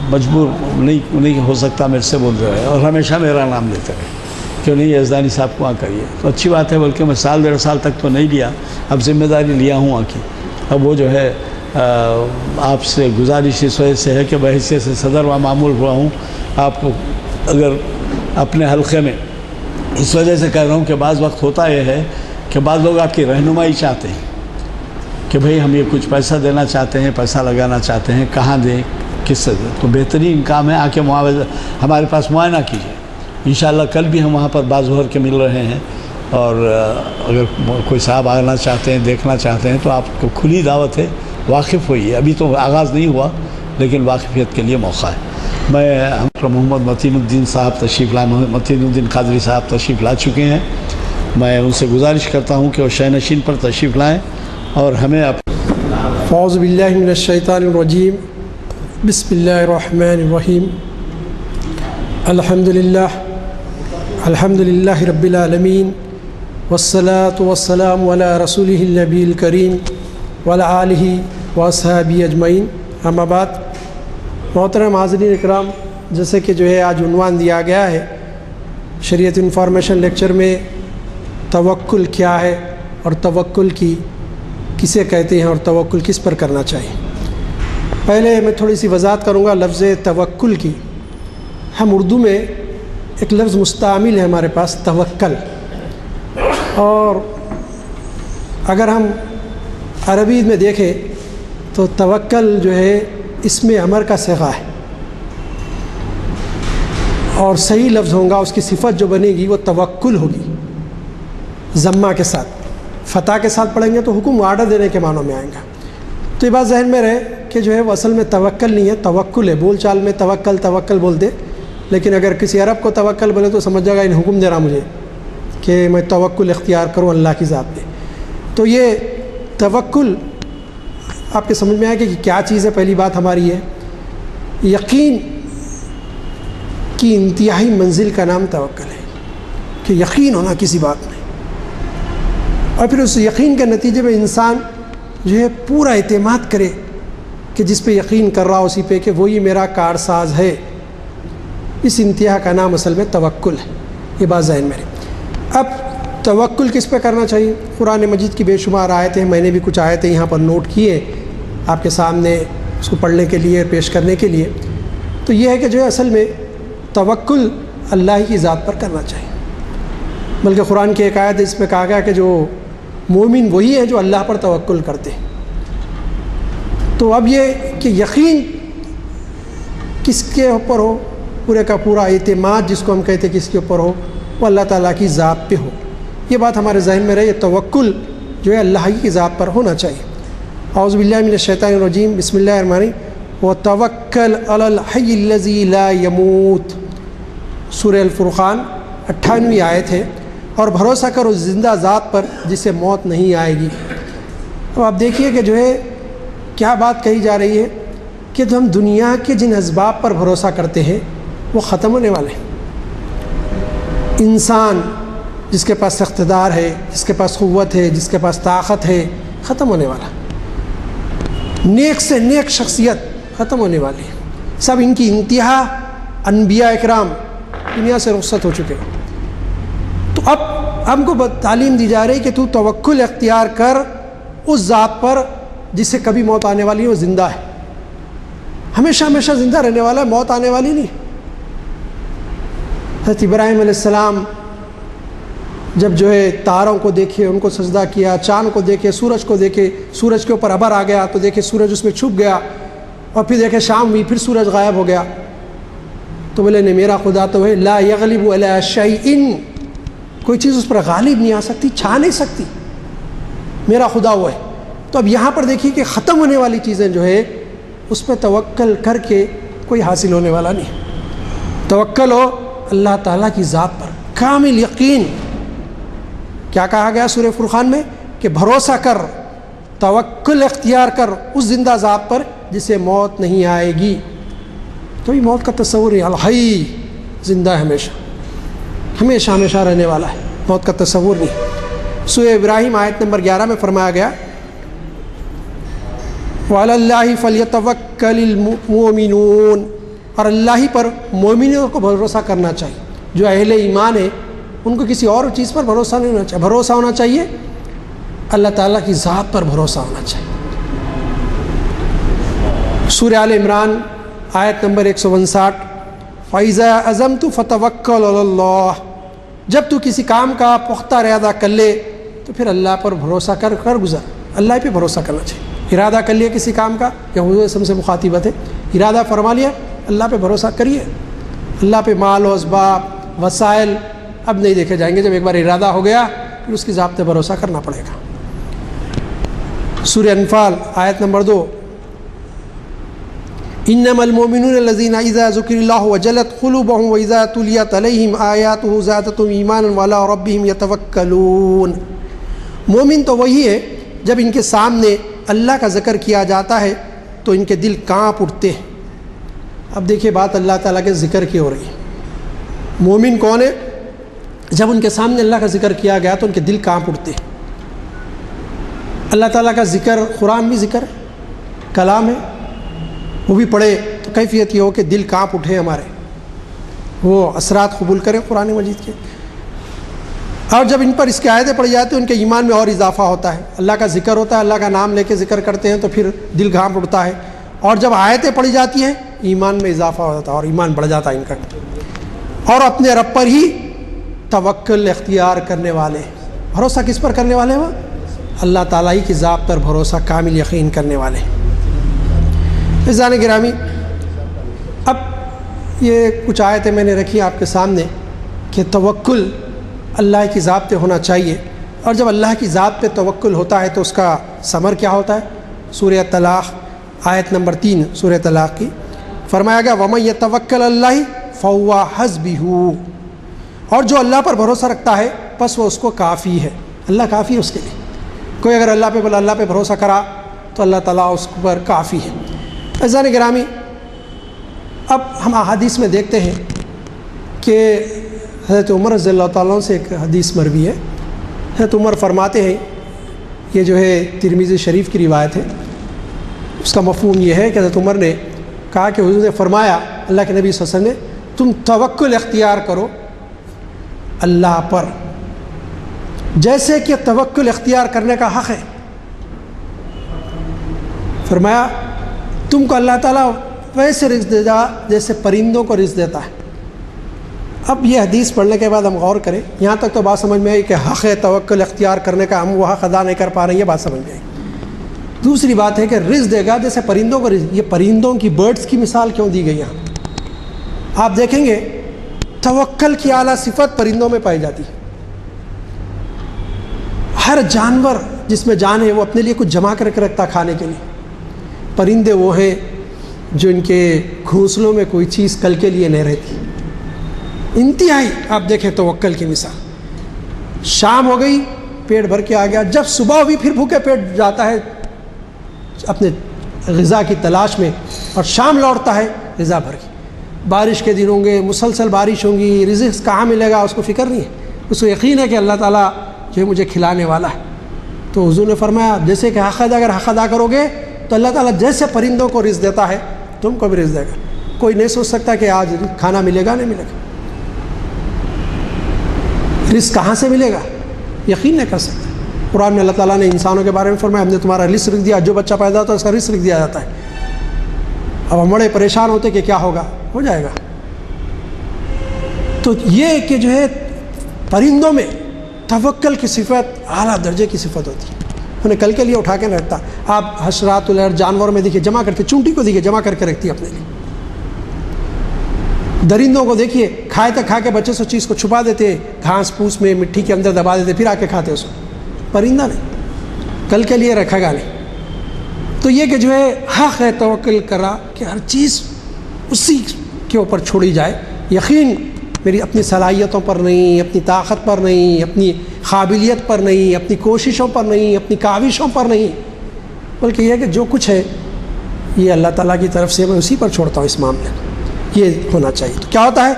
مجبور نہیں ہو سکتا میرے سے بول رہے، اور ہمیشہ میرا نام لیتے رہے، کیوں نہیں یزدانی صاحب کو وہاں کریے، تو اچھی بات ہے، بلکہ میں سال 1.5 سال تک تو نہیں لیا، اب ذمہ داری لیا ہوں وہاں کی، اب وہ جو ہے آپ سے گزارش اس وجہ سے ہے کہ بحیثیت سے صدر و معمول ہوا ہوں، آپ کو اگر اپنے حلقے میں اس وجہ سے کہہ رہا ہوں کہ بعض وقت ہوتا یہ ہے کہ بعض لوگ آپ کی رہنمائی چاہتے ہیں کہ بھئی ہم یہ کچھ پیسہ دینا چاہتے ہیں، پیسہ لگانا چاہتے ہیں، کہاں دیں، کس سے دیں، تو بہترین کام ہے آ کے ہمارے پاس معائنہ کیجیے۔ انشاءاللہ کل بھی ہم وہاں پر بعض ظہر کے مل رہے ہیں، اور اگر کوئی صاحب آنا چاہتے ہیں، دیکھنا چاہتے ہیں تو آپ کو کھلی دعوت ہے، واقف ہوئیے۔ ابھی تو آغاز نہیں ہوا لیکن واقفیت کے لیے موقع ہے۔ میں محمد متین الدین صاحب تشریف لائے، متین الدین قادری صاحب تشریف لا چکے ہیں، میں ان سے گزارش کرتا ہوں کہ وہ شہ نشین پر تشریف لائیں اور ہمیں اعوذ باللہ من الشیطان الرجیم، بسم اللہ الرحمن الرحیم، الحمد للہ رب العالمین، والصلاة والسلام علی رسولہ النبی الکریم وعلی آلہ واصحابہ اجمعین، اما بعد۔ محترم حاضرین اکرام، جیسے کہ جو ہے آج عنوان دیا گیا ہے شریعت انفارمیشن لیکچر میں، توکل کیا ہے اور توکل کسے کہتے ہیں اور توکل کس پر کرنا چاہیے۔ پہلے میں تھوڑی سی وضاحت کروں گا لفظ توکل کی۔ ہم اردو میں ایک لفظ مستعمل ہے ہمارے پاس، توکل، اور اگر ہم عربی میں دیکھیں تو توکل جو ہے اسم امر کا صیغہ ہے، اور صحیح لفظ ہوگا، اس کی صفت جو بنے گی وہ توکل ہوگی، ضمہ کے ساتھ۔ فتح کے ساتھ پڑھیں گے تو حکم آرڈر دینے کے معنوں میں آئیں گا۔ تو یہ بات ذہن میں رہے کہ جو ہے وہ اصل میں توکل نہیں ہے، توکل ہے۔ بول چال میں توکل بول دے، لیکن اگر کسی عرب کو توکل بولے تو سمجھ جائے گا ان حکم دے رہا مجھے کہ میں توکل اختیار کروں اللہ کی ذات پہ۔ تو یہ توکل آپ کے سمجھ میں آئے کہ کیا چیز ہے۔ پہلی بات ہماری ہے یقین کی انتہائی منزل کا نام توکل ہے، کہ یقین ہونا کسی بات میں، اور پھر اس یقین کے نتیجے میں انسان جو ہے پورا اعتماد کرے کہ جس پہ یقین کر رہا اسی پہ کہ وہی میرا کارساز ہے۔ اس انتہا کا نام اصل میں توکل ہے، یہ بات ذہن میں رہے۔ اب توکل کس پہ کرنا چاہیے؟ قرآن مجید کی بے شمار آیتیں ہیں، میں نے بھی کچھ آیتیں یہاں پر نوٹ کیے آپ کے سامنے اس کو پڑھنے کے لیے، پیش کرنے کے لیے۔ تو یہ ہے کہ جو ہے اصل میں توکل اللہ کی ذات پر کرنا چاہیے، بلکہ قرآن کی ایک آیت اس میں کہا گیا کہ جو مومن وہی ہیں جو اللہ پر توکل کرتے ہیں۔ تو اب یہ کہ یقین کس کے اوپر ہو، پورے کا پورا اعتماد جس کو ہم کہتے ہیں کس کے اوپر ہو، وہ اللہ تعالیٰ کی ذات پہ ہو، یہ بات ہمارے ذہن میں رہے۔ یہ توکل جو ہے اللہ کی ذات پر ہونا چاہیے۔ اعوذ باللہ من الشیطان الرجیم، بسم اللہ الرحمن الرحیم، وَتَوَكَّلْ عَلَى الْحَيِّ الَّذِي لَا يَمُوتُ، سورہ الفرقان 98ویں آیت ہے، اور بھروسہ کرو زندہ ذات پر جسے موت نہیں آئے گی۔ اب آپ دیکھیے کہ جو ہے کیا بات کہی جا رہی ہے کہ ہم دنیا کے جن اسباب پر بھروسہ کرتے ہیں وہ ختم ہونے والے ہیں۔ انسان جس کے پاس اقتدار ہے، جس کے پاس قوت ہے، جس کے پاس طاقت ہے، ختم ہونے والا۔ نیک سے نیک شخصیت ختم ہونے والی ہے، سب ان کی انتہا انبیاء اکرام دنیا سے رخصت ہو چکے ہیں۔ تو اب ہم کو تعلیم دی جا رہی کہ تو توکل اختیار کر اس ذات پر جس سے کبھی موت آنے والی ہے، وہ زندہ ہے، ہمیشہ ہمیشہ زندہ رہنے والا ہے، موت آنے والی نہیں۔ حضرت ابراہیم علیہ السلام جب جو ہے تاروں کو دیکھے، ان کو سجدہ کیا، چاند کو دیکھے، سورج کو دیکھے، سورج کے اوپر ابر آ گیا تو دیکھے سورج اس میں چھپ گیا، اور پھر دیکھے شام ہوئی پھر سورج غائب ہو گیا، تو بولے نہیں، میرا خدا تو ہے لا یغلب علی شیء، کوئی چیز اس پر غالب نہیں آ سکتی، چھا نہیں سکتی، میرا خدا وہ ہے۔ تو اب یہاں پر دیکھیے کہ ختم ہونے والی چیزیں جو ہے اس پہ توکل کر کے کوئی حاصل ہونے والا نہیں۔ توکل ہو اللہ تعالیٰ کی ذات پر، کامل یقین۔ کیا کہا گیا سورہ فرقان میں کہ بھروسہ کر، توکل اختیار کر اس زندہ ذات پر جسے موت نہیں آئے گی۔ تو یہ موت کا تصور ہے، الحی، زندہ ہے، ہمیشہ ہمیشہ ہمیشہ رہنے والا ہے، موت کا تصور نہیں۔ سورہ ابراہیم آیت نمبر 11 میں فرمایا گیا وَعَلَى اللَّهِ فَلْيَتَوَكَّلِ الْمُؤْمِنُونَ، اور اللہ ہی پر مومنوں کو بھروسہ کرنا چاہیے۔ جو اہل ایمان ہے ان کو کسی اور چیز پر بھروسہ نہیں ہونا چاہیے، بھروسہ ہونا چاہیے اللہ تعالیٰ کی ذات پر، بھروسہ ہونا چاہیے۔ سورہ آل عمران آیت نمبر 159، فَإِذَا عَزَمْتُ فَتَوَكَّلْ عَلَى اللَّهِ، جب تو کسی کام کا پختہ ارادہ کر لے تو پھر اللہ پر بھروسہ کر گزر، اللہ پہ بھروسہ کرنا چاہیے۔ ارادہ کر لیا کسی کام کا، یا حضور وسلم سے مخاطبت ہے، ارادہ فرما لیا، اللہ پہ بھروسہ کریے۔ اللہ پہ مال و اسباب وسائل اب نہیں دیکھے جائیں گے، جب ایک بار ارادہ ہو گیا پھر اس کی ذات پہ بھروسہ کرنا پڑے گا۔ سورہ انفال آیت نمبر 2، انما المؤمنون الذين اذا ذكر الله وجلت قلوبهم واذا تليت عليهم اياته زادتهم ایمانا وعلى ربهم يتوکلون۔ مومن تو وہی ہے جب ان کے سامنے اللہ کا ذکر کیا جاتا ہے تو ان کے دل کانپ اٹھتے ہیں۔ اب دیکھیے بات اللہ تعالیٰ کے ذکر کی ہو رہی ہے۔ مومن کون ہے؟ جب ان کے سامنے اللہ کا ذکر کیا گیا تو ان کے دل کانپ اٹھتے ہیں۔ اللہ تعالیٰ کا ذکر، قرآن بھی ذکر ہے، کلام ہے، وہ بھی پڑھے تو کیفیت یہ ہو کہ دل کانپ اٹھے ہمارے، وہ اثرات قبول کریں قرآن مجید کے۔ اور جب ان پر اس کی آیتیں پڑھی جاتی ہیں ان کے ایمان میں اور اضافہ ہوتا ہے، اللہ کا ذکر ہوتا ہے، اللہ کا نام لے کے ذکر کرتے ہیں تو پھر دل کانپ اٹھتا ہے، اور جب آیتیں پڑھی جاتی ہیں ایمان میں اضافہ ہوتا ہے اور ایمان بڑھ جاتا ہے ان کا۔ اور اپنے رب پر ہی توکل اختیار کرنے والے، بھروسہ کس پر کرنے والے ہیں؟ وہ اللہ تعالیٰ ہی کی ذات پر بھروسہ کامل یقین کرنے والے۔ عزیزان گرامی، اب یہ کچھ آیتیں میں نے رکھی آپ کے سامنے کہ توکل اللہ کی ذات پہ ہونا چاہیے، اور جب اللہ کی ذات پہ توکل ہوتا ہے تو اس کا ثمر کیا ہوتا ہے؟ سورہ طلاق آیت نمبر 3 سورہ طلاق کی فرمایا گیا وَمَن يَتَوَكَّلْ عَلَى اللَّهِ فَهُوَ حَسْبُهُ، اور جو اللہ پر بھروسہ رکھتا ہے بس وہ اس کو کافی ہے، اللہ کافی ہے اس کے لیے۔ کوئی اگر اللہ پہ بولا، اللہ پہ بھروسہ کرا تو اللہ تعالیٰ اس پر کافی ہے۔ عزیزان گرامی، اب ہم احادیث میں دیکھتے ہیں کہ حضرت عمر رضی اللہ تعالیٰ عنہ سے ایک حدیث مروی ہے۔ حضرت عمر فرماتے ہیں، یہ جو ہے ترمذی شریف کی روایت ہے، اس کا مفہوم یہ ہے کہ حضرت عمر نے کہا کہ حضور نے فرمایا، اللہ کے نبی صلی اللہ علیہ وسلم نے، تم توکل اختیار کرو اللہ پر جیسے کہ توکل اختیار کرنے کا حق ہے۔ فرمایا تم کو اللہ تعالیٰ ویسے رزق دے گا جیسے پرندوں کو رزق دیتا ہے۔ اب یہ حدیث پڑھنے کے بعد ہم غور کریں، یہاں تک تو بات سمجھ میں آئی کہ حق ہے توکل اختیار کرنے کا، ہم وہ حق ادا نہیں کر پا رہے ہیں، یہ بات سمجھ میں آئی۔ دوسری بات ہے کہ رزق دے گا جیسے پرندوں کو رزق، یہ پرندوں کی برڈز کی مثال کیوں دی گئی یہاں؟ آپ دیکھیں گے توکل کی اعلیٰ صفت پرندوں میں پائی جاتی ہے۔ ہر جانور جس میں جان ہے وہ اپنے لیے کچھ جمع کر کے رکھتا کھانے کے لیے۔ پرندے وہ ہیں جو ان کے گھونسلوں میں کوئی چیز کل کے لیے نہیں رہتی۔ انتہائی آپ دیکھیں توکل کی مثال، شام ہو گئی پیٹ بھر کے آ گیا، جب صبح ہوئی پھر بھوکے پیٹ جاتا ہے اپنے غذا کی تلاش میں، اور شام لوٹتا ہے غذا بھر کے۔ بارش کے دن ہوں گے، مسلسل بارش ہوں گی، رزق کہاں ملے گا اس کو فکر نہیں ہے، اس کو یقین ہے کہ اللہ تعالیٰ جو ہے مجھے کھلانے والا ہے۔ تو حضور نے فرمایا جیسے کہ اگر حق ادا کرو گے تو اللہ تعالیٰ جیسے پرندوں کو رزق دیتا ہے تم کو بھی رزق دے گا۔ کوئی نہیں سوچ سکتا کہ آج کھانا ملے گا نہیں ملے گا، رزق کہاں سے ملے گا یقین نہیں کر سکتا۔ قرآن میں اللہ تعالیٰ نے انسانوں کے بارے میں فرمایا ہم نے تمہارا رزق لکھ دیا، جو بچہ پیدا ہوتا ہے اس کا رزق لکھ دیا جاتا ہے۔ اب ہم بڑے پریشان ہوتے کہ کیا ہوگا، ہو جائے گا۔ تو یہ کہ جو ہے پرندوں میں توکل کی صفت اعلیٰ درجے کی صفت ہوتی ہے، انہیں کل کے لیے اٹھا کے نہیں رکھتا۔ آپ حشرات الارض جانوروں میں دیکھیے جمع کرتے، چونٹی کو دیکھیے جمع کر کے رکھتی ہے اپنے لیے۔ درندوں کو دیکھیے کھائے تک کھا کے بچے سے چیز کو چھپا دیتے، گھاس پھوس میں مٹی کے اندر دبا دیتے، پھر آ کے کھاتے اس کو۔ پرندہ نہیں، کل کے لیے رکھے گا نہیں۔ تو یہ کہ جو ہے حق ہے توکل کرا کہ ہر چیز اسی کے اوپر چھوڑی جائے، یقین میری اپنی صلاحیتوں پر نہیں، اپنی طاقت پر نہیں، اپنی قابلیت پر نہیں، اپنی کوششوں پر نہیں، اپنی کاوشوں پر نہیں، بلکہ یہ کہ جو کچھ ہے یہ اللہ تعالیٰ کی طرف سے، میں اسی پر چھوڑتا ہوں اس معاملے میں، یہ ہونا چاہیے۔ تو کیا ہوتا ہے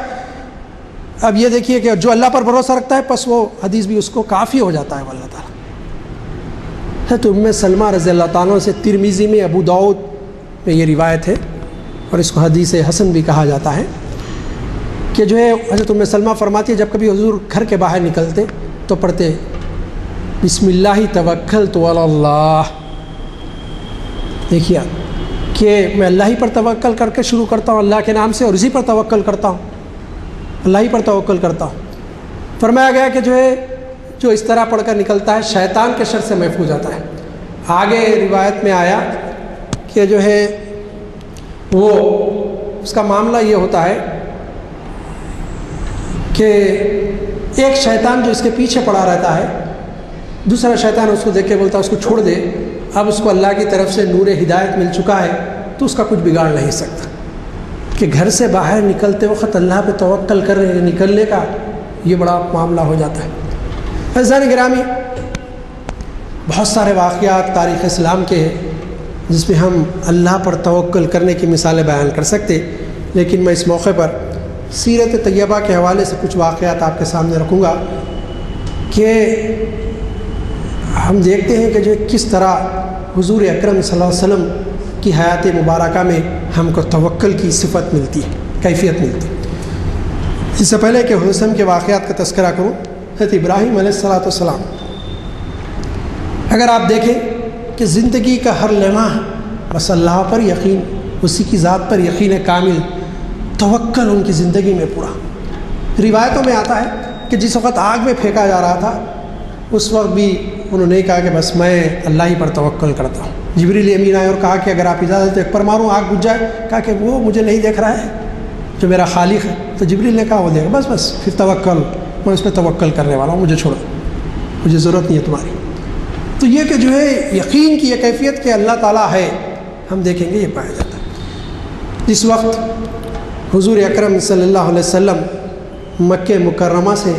اب یہ دیکھیے کہ جو اللہ پر بھروسہ رکھتا ہے بس وہ حدیث بھی اس کو کافی ہو جاتا ہے وہ اللہ تعالیٰ۔ تو ام سلمہ رضی اللہ تعالیٰ سے ترمذی میں، ابو داؤد میں یہ روایت ہے، اور اس کو حدیث حسن بھی کہا جاتا ہے کہ جو ہے حضرت ام سلمہ فرماتی ہے جب کبھی حضور گھر کے باہر نکلتے تو پڑھتے بسم اللہ توکلت علی اللہ۔ دیکھیے کہ میں اللہ ہی پر توکل کر کے شروع کرتا ہوں، اللہ کے نام سے، اور اسی پر توکل کرتا ہوں، اللہ ہی پر توکل کرتا ہوں۔ فرمایا گیا کہ جو اس طرح پڑھ کر نکلتا ہے شیطان کے شر سے محفوظ ہوتا ہے۔ آگے روایت میں آیا کہ وہ اس کا معاملہ یہ ہوتا ہے کہ ایک شیطان جو اس کے پیچھے پڑا رہتا ہے، دوسرا شیطان اس کو دیکھ کے بولتا ہے اس کو چھوڑ دے، اب اس کو اللہ کی طرف سے نور ہدایت مل چکا ہے تو اس کا کچھ بگاڑ نہیں سکتا۔ کہ گھر سے باہر نکلتے وقت اللہ پہ توکل کر نکلنے کا یہ بڑا معاملہ ہو جاتا ہے۔ عزیزان گرامی، بہت سارے واقعات تاریخ اسلام کے ہیں جس میں ہم اللہ پر توکل کرنے کی مثالیں بیان کر سکتے، لیکن میں اس موقع پر سیرت طیبہ کے حوالے سے کچھ واقعات آپ کے سامنے رکھوں گا کہ ہم دیکھتے ہیں کہ کس طرح حضور اکرم صلی اللہ علیہ وسلم کی حیات مبارکہ میں ہم کو توکل کی صفت ملتی ہے، کیفیت ملتی ہے۔ اس سے پہلے کہ حضور کے واقعات کا تذکرہ کروں، حضرت ابراہیم علیہ السلام، اگر آپ دیکھیں کہ زندگی کا ہر لمحہ بس اللہ پر یقین، اسی کی ذات پر یقین کامل، توکل ان کی زندگی میں پورا۔ روایتوں میں آتا ہے کہ جس وقت آگ میں پھینکا جا رہا تھا اس وقت بھی انہوں نے کہا کہ بس میں اللہ ہی پر توکل کرتا ہوں۔ جبریل امین آئے اور کہا کہ اگر آپ اجازت ایک پر ماروں آگ بجھ جائے، کہا کہ وہ مجھے نہیں دیکھ رہا ہے جو میرا خالق ہے، تو جبریل نے کہا وہ دیکھ، بس پھر توکل، میں اس پہ توکل کرنے والا ہوں، مجھے چھوڑو، مجھے ضرورت نہیں ہے تمہاری۔ تو یہ کہ یقین کی یہ کیفیت کہ اللہ تعالیٰ ہے، ہم دیکھیں گے یہ پایا جاتا ہے۔ جس وقت حضور اکرم صلی اللہ علیہ وسلم مکہ مکرمہ سے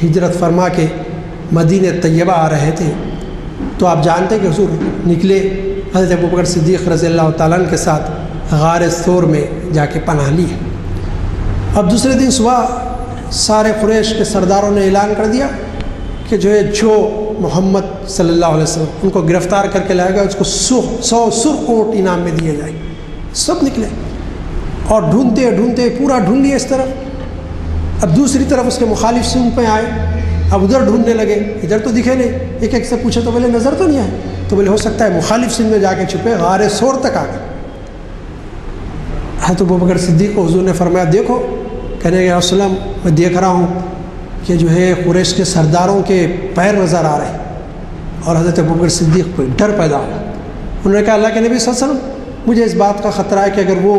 ہجرت فرما کے مدینہ طیبہ آ رہے تھے تو آپ جانتے کہ حضور نکلے حضرت ابوبکر صدیق رضی اللہ تعالیٰ عنہ کے ساتھ غار ثور میں جا کے پناہ لی۔ اب دوسرے دن صبح سارے قریش کے سرداروں نے اعلان کر دیا کہ جو محمد صلی اللہ علیہ وسلم ان کو گرفتار کر کے لائے گا اس کو 100 سرخ اونٹ انعام میں دیے جائیں۔ سب نکلے اور ڈھونڈتے ڈھونڈتے پورا ڈھونڈ لیا اس طرف، اب دوسری طرف اس کے مخالف سمت پہ آئے، اب ادھر ڈھونڈنے لگے، ادھر تو دکھے نہیں، ایک ایک سے پوچھے تو بولے نظر تو نہیں آئے، تو بولے ہو سکتا ہے مخالف سمت میں جا کے چھپے، غار ثور تک آ گئے۔ حضرت ابوبکر صدیق کو حضور نے فرمایا دیکھو، کہنے لگے وسلم میں دیکھ رہا ہوں کہ قریش کے سرداروں کے پیر نظر آ رہے ہیں، اور حضرت ابوبکر صدیق کو ڈر پیدا ہوا۔ انہوں نے کہا اللہ کے نبی صلی اللہ علیہ وسلم مجھے اس بات کا خطرہ ہے کہ اگر وہ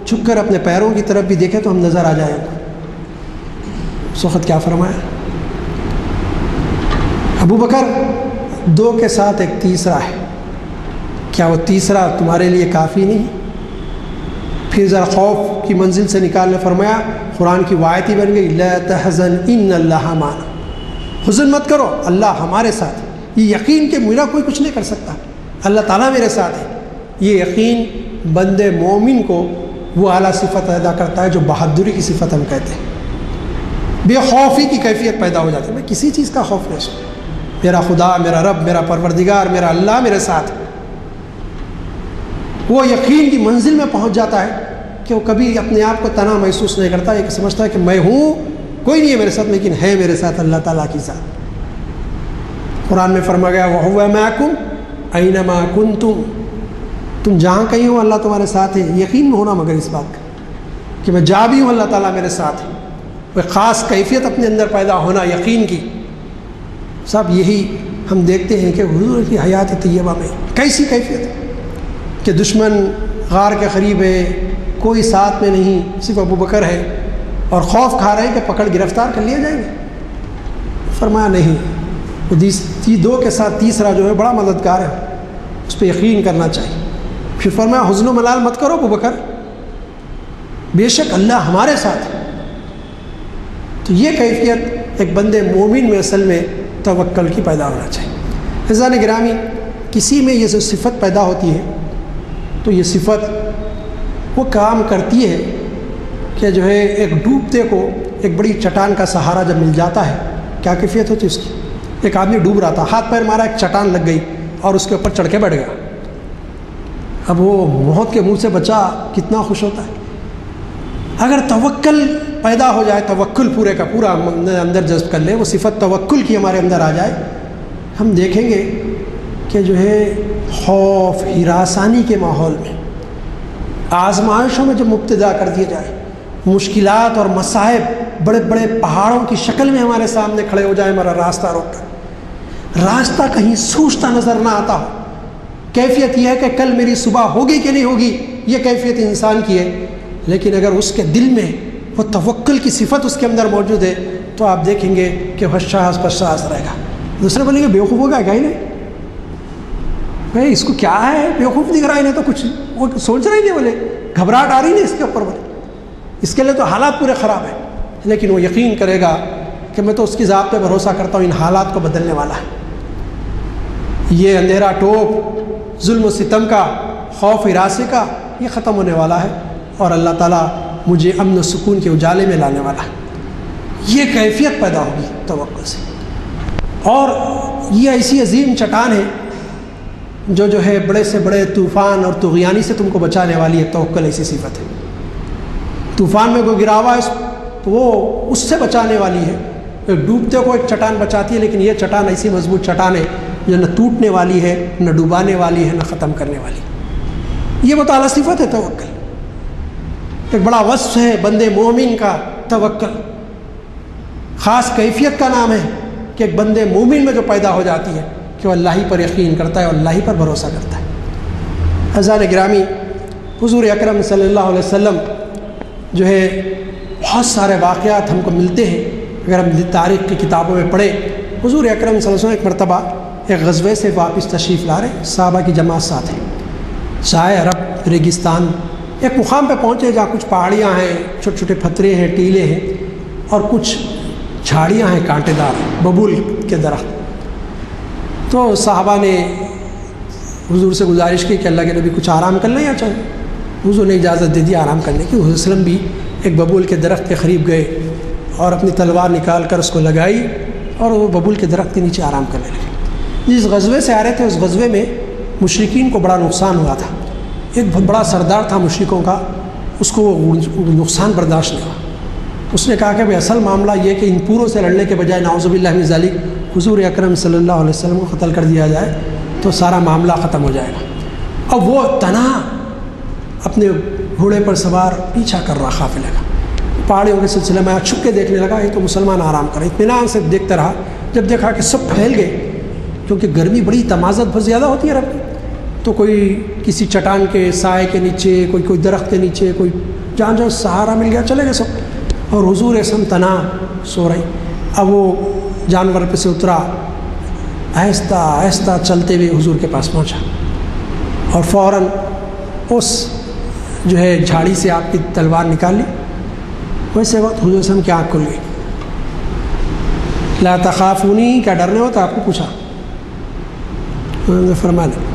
چھپ کر اپنے پیروں کی طرف بھی دیکھے تو ہم نظر آ جائیں گے۔ اس وقت کیا فرمایا ابوبکر، 2 کے ساتھ ایک تیسرا ہے، کیا وہ تیسرا تمہارے لیے کافی نہیں؟ پھر ذرا خوف کی منزل سے نکالنے فرمایا، قرآن کی آیت ہی بن گئی لا تحزن ان اللہ معنا، حزن مت کرو اللہ ہمارے ساتھ ہے۔ یہ یقین کہ میرا کوئی کچھ نہیں کر سکتا، اللہ تعالیٰ میرے ساتھ ہے، یہ یقین بندے مومن کو وہ اعلیٰ صفت ادا کرتا ہے جو بہادری کی صفت ہم کہتے ہیں۔ بے خوفی کی کیفیت پیدا ہو جاتی ہے، میں کسی چیز کا خوف نہیں سوں، میرا خدا، میرا رب، میرا پروردگار، میرا اللہ میرے ساتھ ہے۔ وہ یقین کی منزل میں پہنچ جاتا ہے کہ وہ کبھی اپنے آپ کو تنہا محسوس نہیں کرتا، یہ سمجھتا ہے کہ میں ہوں، کوئی نہیں ہے میرے ساتھ، لیکن ہے میرے ساتھ اللہ تعالیٰ کی ذات۔ قرآن میں فرمایا گیا وَهُوَ مَعَكُمْ أَيْنَمَا كُنْتُمْ، تم جہاں کہیں ہو اللہ تمہارے ساتھ ہے۔ یقین میں ہونا مگر اس بات کا کہ میں جہاں بھی ہوں اللہ تعالیٰ میرے ساتھ ہے، وہ خاص کیفیت اپنے اندر پیدا ہونا یقین کی۔ صاحب یہی ہم دیکھتے ہیں کہ حضور کی حیات طیبہ میں کیسی کیفیت کہ دشمن غار کے قریب ہے، کوئی ساتھ میں نہیں، صرف ابوبکر ہے، اور خوف کھا رہے ہیں کہ پکڑ گرفتار کر لیا جائیں گے۔ فرمایا نہیں، وہ 2 کے ساتھ تیسرا بڑا مددگار ہے، اس پہ یقین کرنا چاہیے۔ پھر فرمایا حزن و ملال مت کرو ابوبکر، بے شک اللہ ہمارے ساتھ ہے۔ تو یہ کیفیت ایک بندے مومن میں اصل میں توکل کی پیدا ہونا چاہیے۔ عزیزان گرامی، کسی میں یہ صفت پیدا ہوتی ہے تو یہ صفت وہ کام کرتی ہے کہ ایک ڈوبتے کو ایک بڑی چٹان کا سہارا جب مل جاتا ہے، کیا کیفیت ہوتی ہے اس کی؟ ایک آدمی ڈوب رہا تھا، ہاتھ پیر مارا، ایک چٹان لگ گئی اور اس کے اوپر چڑھ کے بیٹھ گیا، اب وہ موت کے منہ سے بچا، کتنا خوش ہوتا ہے۔ اگر توکل پیدا ہو جائے، توکل پورے کا پورا اندر جذب کر لے، وہ صفت توکل کی ہمارے اندر آ جائے، ہم دیکھیں گے کہ خوف ہراسانی کے ماحول میں آزمائشوں میں جب مبتلا کر دیا جائے، مشکلات اور مصائب بڑے بڑے پہاڑوں کی شکل میں ہمارے سامنے کھڑے ہو جائیں، ہمارا راستہ روک کر، راستہ کہیں سوچتا نظر نہ آتا ہو، کیفیت یہ ہے کہ کل میری صبح ہوگی کہ نہیں ہوگی، یہ کیفیت انسان کی ہے، لیکن اگر اس کے دل میں وہ توکل کی صفت اس کے اندر موجود ہے تو آپ دیکھیں گے کہ وہ شاہس پر شاہس رہے گا۔ دوسرے بولیں گے بیوقوف ہوگا کیا ہی نہیں، بھائی اس کو کیا ہے، بیوقوف دکھ رہا ہے، نہیں تو کچھ وہ سوچ رہے نہیں، بولے گھبراہٹ آ رہی نہیں اس کے اوپر، بولے اس کے لیے تو حالات پورے خراب ہیں، لیکن وہ یقین کرے گا کہ میں تو اس کی ذات پہ بھروسہ کرتا ہوں، ان حالات کو بدلنے والا ہے۔ یہ اندھیرا ٹوپ ظلم و ستم کا، خوف ہراسے کا، یہ ختم ہونے والا ہے، اور اللہ تعالیٰ مجھے امن و سکون کے اجالے میں لانے والا ہے۔ یہ کیفیت پیدا ہوگی توکل سے، اور یہ ایسی عظیم چٹان ہے جو ہے بڑے سے بڑے طوفان اور طغیانی سے تم کو بچانے والی ہے۔ توکل ایسی صفت ہے، طوفان میں کوئی گرا ہوا ہے تو وہ اس سے بچانے والی ہے۔ ایک ڈوبتے کو ایک چٹان بچاتی ہے، لیکن یہ چٹان ایسی مضبوط چٹان ہے جو نہ ٹوٹنے والی ہے، نہ ڈوبانے والی ہے، نہ ختم کرنے والی۔ یہ متعالی صفت ہے توکل، ایک بڑا وصف ہے بندے مومن کا توکل، خاص کیفیت کا نام ہے کہ ایک بندے مومن میں جو پیدا ہو جاتی ہے کہ وہ اللہ ہی پر یقین کرتا ہے اور اللہ ہی پر بھروسہ کرتا ہے۔ عزیزان گرامی، حضور اکرم صلی اللہ علیہ وسلم جو ہے بہت سارے واقعات ہم کو ملتے ہیں، اگر ہم تاریخ کی کتابوں میں پڑھیں۔ حضور اکرم صلی اللہ علیہ وسلم ایک مرتبہ ایک غزوے سے واپس تشریف لا رہے، صحابہ کی جماعت ساتھ ہے، سائے عرب ریگستان، ایک مقام پہ پہنچے جہاں کچھ پہاڑیاں ہیں، چھوٹے چھوٹے پتھرے ہیں، ٹیلے ہیں، اور کچھ جھاڑیاں ہیں کانٹے دار، ببول کے درخت۔ تو صحابہ نے حضور سے گزارش کی کہ اللہ کے نبی کچھ آرام کر لیں یا چاہیے، حضور نے اجازت دے دی آرام کرنے کی۔ حضور صلی اللہ علیہ وسلم بھی ایک ببول کے درخت کے قریب گئے اور اپنی تلوار نکال کر اس کو لگائی اور وہ ببول کے درخت کے نیچے آرام کرنے لگے۔ جس غزوے سے آ رہے تھے اس غزوے میں مشرکین کو بڑا نقصان ہوا تھا، ایک بہت بڑا سردار تھا مشرکوں کا، اس کو وہ نقصان برداشت نہیں ہوا۔ اس نے کہا کہ بھائی اصل معاملہ یہ کہ ان پوروں سے لڑنے کے بجائے نعوذ باللہ من ذالک حضور اکرم صلی اللہ علیہ وسلم کو قتل کر دیا جائے تو سارا معاملہ ختم ہو جائے گا۔ اب وہ تنہا اپنے گھوڑے پر سوار پیچھا کر رہا قافلے کا، پہاڑیوں کے سلسلے میں چھپ کے دیکھنے لگا، یہ تو مسلمان آرام کر رہے، اطمینان سے دیکھتا رہا۔ جب دیکھا کہ سب پھیل گئے، کیونکہ گرمی بڑی تمازت بہت زیادہ ہوتی ہے رب کی، تو کوئی کسی چٹان کے سائے کے نیچے، کوئی درخت کے نیچے، کوئی جہاں سہارا مل گیا چلے گئے سب، اور حضور اسم تنہا سو رہی۔ اب وہ جانور پہ سے اترا، آہستہ آہستہ چلتے ہوئے حضور کے پاس پہنچا، اور فوراً اس جو ہے جھاڑی سے آپ کی تلوار نکال لی۔ ویسے وقت حضور اسم کی آنکھ کھل گئی، لا تخافونی، کیا ڈرنے ہو؟ تو آپ کو پوچھا، انہوں نے فرما لیا۔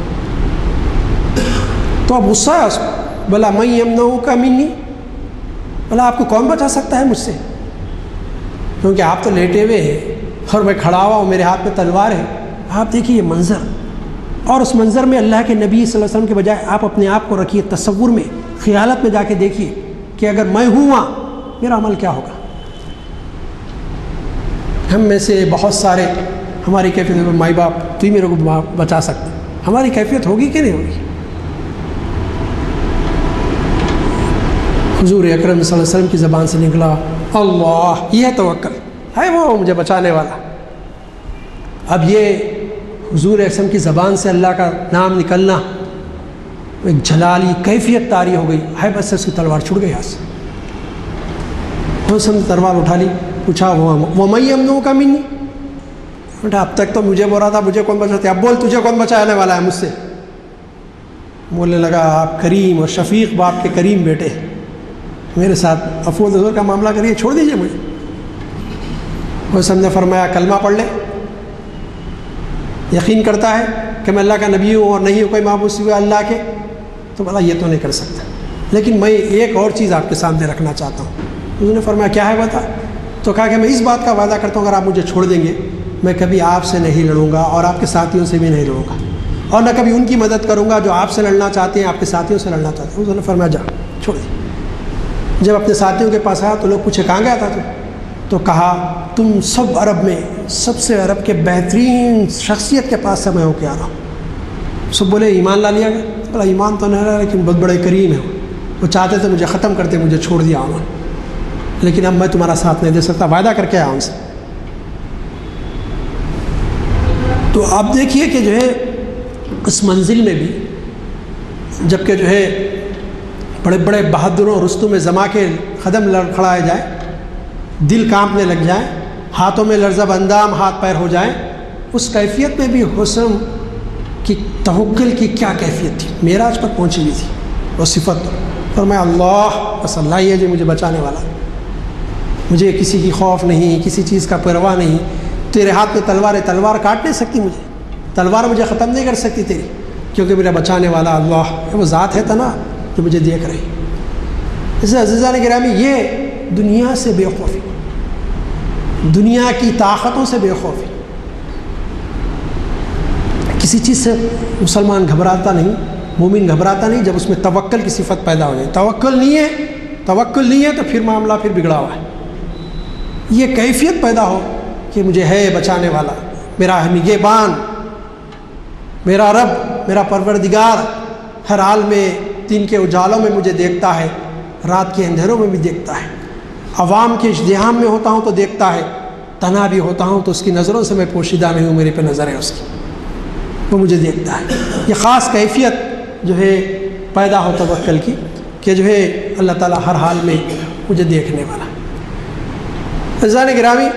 تو اب غصہ ہے اس کو، بلا من یمنعک منی، بلا آپ کو کون بچا سکتا ہے مجھ سے، کیونکہ آپ تو لیٹے ہوئے ہیں اور میں کھڑا ہوا ہوں، میرے ہاتھ میں تلوار ہے۔ آپ دیکھیے یہ منظر، اور اس منظر میں اللہ کے نبی صلی اللہ علیہ وسلم کے بجائے آپ اپنے آپ کو رکھیے تصور میں، خیالت میں جا کے دیکھیے کہ اگر میں ہوں وہاں میرا عمل کیا ہوگا۔ ہم میں سے بہت سارے ہماری کیفیت مائی باپ تو ہی میرے کو بچا سکتے، ہماری کیفیت ہوگی کہ نہیں ہوگی؟ حضور اکرم صلی اللہ علیہ وسلم کی زبان سے نکلا اللہ، یہ توکل ہے، وہ مجھے بچانے والا۔ اب یہ حضور اکرم کی زبان سے اللہ کا نام نکلنا، ایک جلالی کیفیت طاری ہو گئی ہے، بس اس کی تلوار چھوٹ گئی ہاتھ سے۔ حسن تلوار اٹھا لی، پوچھا وَمَن یمنعک منی، بیٹا اب تک تو مجھے بول رہا تھا مجھے کون بچاتے، اب بول تجھے کون بچانے والا ہے مجھ سے؟ بولنے لگا آپ کریم اور شفیق باپ کے کریم بیٹے، میرے ساتھ عفو و ذل کا معاملہ کریے، چھوڑ دیجیے مجھے۔ حسن نے فرمایا کلمہ پڑھ لے، یقین کرتا ہے کہ میں اللہ کا نبی ہوں اور نہیں ہوں کوئی معبود سوائے اللہ کے، تو بولا یہ تو نہیں کر سکتا، لیکن میں ایک اور چیز آپ کے سامنے رکھنا چاہتا ہوں۔ انہوں نے فرمایا کیا ہے بتا؟ تو کہا کہ میں اس بات کا وعدہ کرتا ہوں اگر آپ مجھے چھوڑ دیں گے میں کبھی آپ سے نہیں لڑوں گا اور آپ کے ساتھیوں سے بھی نہیں لڑوں گا، اور نہ کبھی ان کی مدد کروں گا جو آپ سے لڑنا چاہتے ہیں، آپ کے ساتھیوں سے لڑنا چاہتے ہیں۔ انہوں نے فرمایا جا چھوڑ دیں۔ جب اپنے ساتھیوں کے پاس آیا تو لوگ پوچھے کہاں گیا تھا تو کہا تم سب عرب میں سب سے عرب کے بہترین شخصیت کے پاس سے میں ہو کے آ رہا ہوں۔ سب بولے ایمان لا لیا گیا؟ بولا ایمان تو نہیں رہا لیکن بہت بڑے کریم ہے، وہ چاہتے تھے مجھے ختم کرتے، مجھے چھوڑ دیا انہوں نے، لیکن اب میں تمہارا ساتھ نہیں دے سکتا، وعدہ کر کے آیا ان سے۔ تو آپ دیکھیے کہ جو ہے اس منزل میں بھی جب کہ جو ہے بڑے بڑے بہادروں رستم زماں کے قدم لڑکھڑائے جائے، دل کانپنے لگ جائیں، ہاتھوں میں لرزب اندام ہاتھ پیر ہو جائیں، اس کیفیت میں بھی حسن کی توکل کی کیا کیفیت تھی، معراج پر پہنچی ہوئی تھی وہ صفت۔ فرمایا اللہ بس اللہ ہی ہے جو مجھے بچانے والا، مجھے کسی کی خوف نہیں، کسی چیز کا پرواہ نہیں، تیرے ہاتھ میں تلوار ہے، تلوار کاٹ نہیں سکتی مجھے، تلوار مجھے ختم نہیں کر سکتی تیری، کیونکہ میرا بچانے والا اللہ وہ ذات ہے تنا جو مجھے دیکھ رہی۔ اس لیے عزیزان گرامی یہ دنیا سے بے خوفی، دنیا کی طاقتوں سے بے خوفی، کسی چیز سے مسلمان گھبراتا نہیں، مومن گھبراتا نہیں جب اس میں توکل کی صفت پیدا ہو جائے۔ توکل نہیں ہے تو پھر معاملہ پھر بگڑا ہوا ہے۔ یہ کیفیت پیدا ہو کہ مجھے ہے بچانے والا، میرا نگہبان، میرا رب، میرا پروردگار ہر حال میں دن کے اجالوں میں مجھے دیکھتا ہے، رات کے اندھیروں میں بھی دیکھتا ہے، عوام کے ازدحام میں ہوتا ہوں تو دیکھتا ہے، تنہا بھی ہوتا ہوں تو اس کی نظروں سے میں پوشیدہ نہیں ہوں، میرے پہ نظر ہے اس کی، وہ مجھے دیکھتا ہے۔ یہ خاص کیفیت جو ہے پیدا ہو توکل کی کہ جو ہے اللہ تعالیٰ ہر حال میں مجھے دیکھنے والا۔ عزیزان گرامی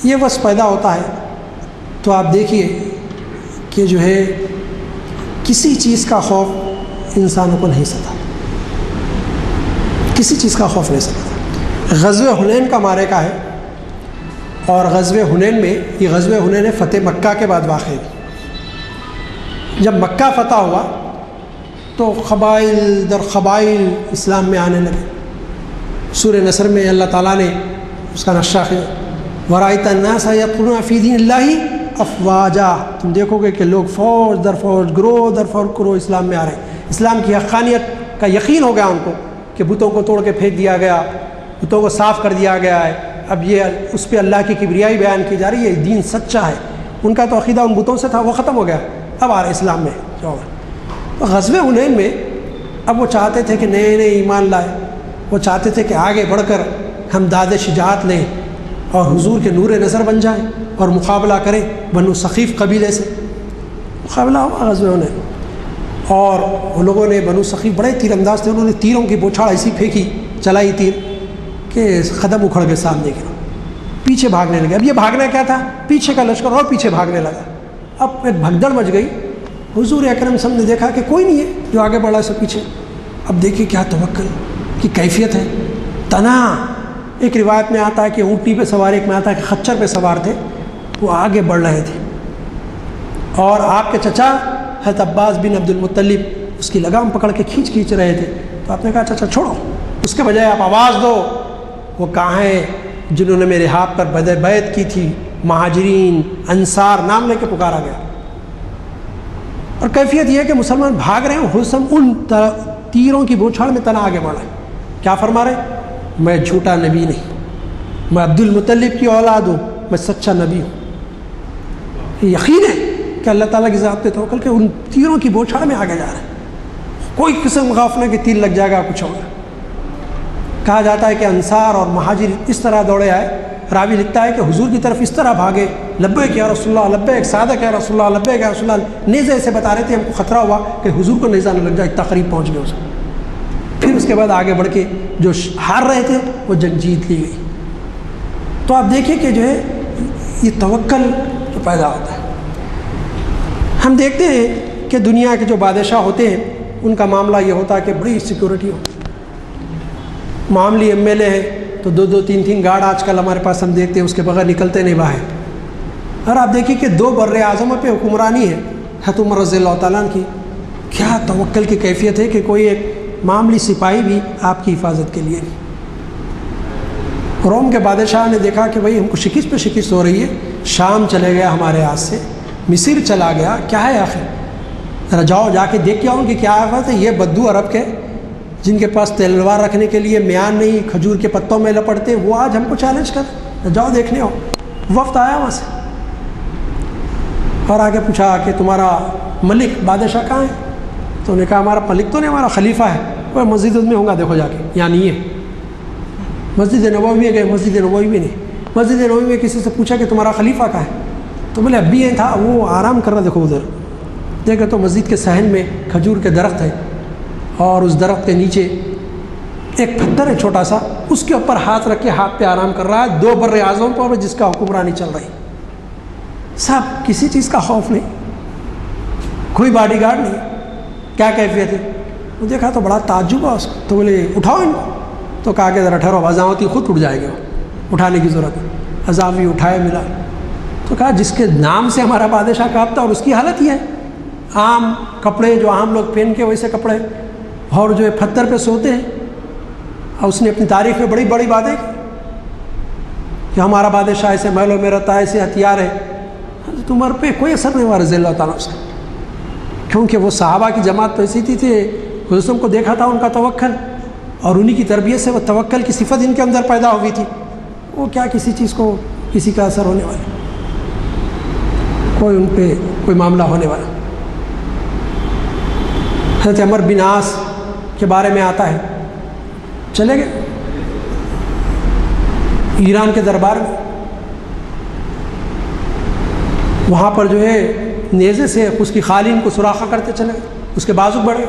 یہ بس پیدا ہوتا ہے تو آپ دیکھیے کہ جو ہے کسی چیز کا خوف انسانوں کو نہیں ستا، کسی چیز کا خوف نہیں ستا۔ غزوہ حنین کا معرکہ ہے، اور غزوہ حنین میں یہ غزوہ حنین ہے فتح مکہ کے بعد واقع ہے۔ جب مکہ فتح ہوا تو قبائل در قبائل اسلام میں آنے لگے۔ سورہ نصر میں اللہ تعالیٰ نے اس کا نقشہ کھینچا، وَرَأَيْتَ النَّاسَ يَدْخُلُونَ فِي دِينِ اللَّهِ أَفْوَاجًا، تم دیکھو گے کہ لوگ فوج در فوج، گروہ در گروہ اسلام میں آ رہے ہیں۔ اسلام کی حقانیت کا یقین ہو گیا ان کو کہ بتوں کو توڑ کے پھینک دیا گیا، بتوں کو صاف کر دیا گیا ہے، اب یہ اس پہ اللہ کی کبریائی بیان کی جا رہی ہے، دین سچا ہے۔ ان کا تو عقیدہ ان بتوں سے تھا، وہ ختم ہو گیا، اب آ رہے اسلام میں جو ہوگا۔ غزوہ حنین میں اب وہ چاہتے تھے کہ نئے نئے ایمان لائے، وہ چاہتے تھے کہ آگے بڑھ کر ہم داد شجاعت لیں اور حضور کے نور نظر بن جائیں اور مقابلہ کریں بنو ثقیف قبیلے سے۔ مقابلہ ہوا غزوہ حنین، اور وہ لوگوں نے بنو ثقیف بڑے تیر انداز تھے، انہوں نے تیروں کی بوچھاڑ ایسی پھینکی، چلائی تیر کہ قدم اکھڑ کے سامنے گرا، پیچھے بھاگنے لگے۔ اب یہ بھاگنا کیا تھا، پیچھے کا لشکر اور پیچھے بھاگنے لگا، اب ایک بھگدڑ مچ گئی۔ حضور اکرم صلی اللہ علیہ وسلم نے دیکھا کہ کوئی نہیں ہے جو آگے بڑھا سب پیچھے۔ اب دیکھیے کیا توکل کی کیفیت ہے، تنا۔ ایک روایت میں آتا ہے کہ اونٹی پہ سوار، ایک میں آتا ہے کہ خچر پہ سوار تھے، وہ آگے بڑھ رہے تھے، اور آپ کے چچا حضرت عباس بن عبد المطلب اس کی لگام پکڑ کے کھینچ رہے تھے۔ تو آپ نے کہا چچا چھوڑو، اس کے بجائے آپ آواز دو، وہ کہاں ہیں جنہوں نے میرے ہاتھ پر بیعت کی تھی، مہاجرین انصار نام لے کے پکارا گیا۔ اور کیفیت یہ ہے کہ مسلمان بھاگ رہے ہیں، حسن ان تیروں کی بوچھاڑ میں تنا آگے بڑھ رہے ہیں۔ کیا فرما رہے ہیں، میں جھوٹا نبی نہیں، میں عبد المطلب کی اولاد ہوں، میں سچا نبی ہوں۔ یہ یقین ہے کہ اللہ تعالیٰ کی ذات پہ توکل کہ ان تیروں کی بوچھاڑ میں آگے جا رہے ہیں، کوئی قسم غافلہ کہ تیر لگ جائے گا کچھ ہوگا۔ کہا جاتا ہے کہ انصار اور مہاجر اس طرح دوڑے آئے، راوی لکھتا ہے کہ حضور کی طرف اس طرح بھاگے، لبیک یا رسول اللہ، لبیک، صادق یا رسول اللہ، لبیک یا رسول اللہ، نیزے سے بتا رہے تھے ہم کو خطرہ ہوا کہ حضور کو نیزہ نہ لگ جائے، اتنا قریب پہنچ گئے اس کو۔ پھر اس کے بعد آگے بڑھ کے جو ہار رہے تھے وہ جنگ جیت لی گئی۔ تو آپ دیکھیں کہ جو ہے یہ توکل جو پیدا ہوتا ہے۔ ہم دیکھتے ہیں کہ دنیا کے جو بادشاہ ہوتے ہیں ان کا معاملہ یہ ہوتا ہے کہ بڑی سیکورٹی ہو، معاملی ایم ایل اے ہے تو 2-2 3-3 گارڈ آج کل ہمارے پاس ہم دیکھتے ہیں، اس کے بغیر نکلتے نہیں باہر۔ اور آپ دیکھیے کہ 2 بر اعظموں پہ حکمرانی ہے حضرت عمر رضی اللہ تعالیٰ عنہ کی، کیا توکل کی کیفیت ہے کہ کوئی ایک معاملی سپاہی بھی آپ کی حفاظت کے لیے نہیں۔ روم کے بادشاہ نے دیکھا کہ بھائی ہم کو شکست پہ شکست ہو رہی ہے، شام چلے گیا ہمارے ہاتھ سے، مصر چلا گیا، کیا ہے آخر، ذرا جاؤ جا کے دیکھ کے آؤ کہ کیا آفت ہے۔ یہ بدو عرب کے جن کے پاس تلوار رکھنے کے لیے میان نہیں، کھجور کے پتوں میں لپٹتے، وہ آج ہم کو چیلنج کر، جاؤ دیکھنے آؤ۔ وفد آیا وہاں سے اور آگے پوچھا کہ تمہارا ملک بادشاہ کہاں ہے؟ تو انہوں نے کہا ہمارا ملک تو نہیں، ہمارا خلیفہ ہے. وہ مسجد میں ہوں گا، دیکھو جا کے یہاں نہیں ہے. مسجد نبوی میں گئے، مسجد نبوی میں نہیں. مسجد نبوی میں کسی سے پوچھا کہ تمہارا خلیفہ کہاں ہے؟ تو بولے ابھی یہ تھا، وہ آرام کر رہا. دیکھو ادھر دیکھے تو مسجد کے صحن میں کھجور کے درخت ہے، اور اس درخت کے نیچے ایک پتھر ہے چھوٹا سا، اس کے اوپر ہاتھ رکھ کے ہاتھ پہ آرام کر رہا ہے. 2 بر اعظم پر جس کا حکمرانی چل رہی. صاحب کسی چیز کا خوف نہیں، کوئی باڈی گارڈ نہیں. کیا کیفیت ہے؟ وہ دیکھا تو بڑا تعجب ہوا اس کو. تو بولے اٹھاؤ ان کو. تو کہا کہ ذرا ٹھہرو، اذان ہوتی خود اٹھ جائے گا، اٹھانے کی ضرورت ہے. اذان بھی اٹھائے ملا. تو کہا جس کے نام سے ہمارا بادشاہ کانپتا اور اس کی حالت یہ ہے. عام کپڑے جو عام لوگ پہن کے ویسے کپڑے، اور جو ہے پتھر پہ سوتے ہیں. اور اس نے اپنی تاریخ میں بڑی بڑی باتیں کی کہ ہمارا بادشاہ ایسے محلوں میں رہتا ہے، ایسے ہتھیار ہے. حضرت عمر پہ کوئی اثر نہیں ہوا رضی اللہ تعالیٰ سے، کیونکہ وہ صحابہ کی جماعت تو ایسی تھی. حضرت کو دیکھا تھا ان کا توکل، اور انہی کی تربیت سے وہ توکل کی صفت ان کے اندر پیدا ہوئی تھی. وہ کیا کسی چیز کو کسی کا اثر ہونے والا، کوئی ان پہ کوئی معاملہ ہونے والا. حضرت عمر بن عاص کے بارے میں آتا ہے، چلے گئے ایران کے دربار میں. وہاں پر جو ہے نیزے سے اس کی خالین کو سوراخا کرتے چلے گئے، اس کے بازو بڑھے.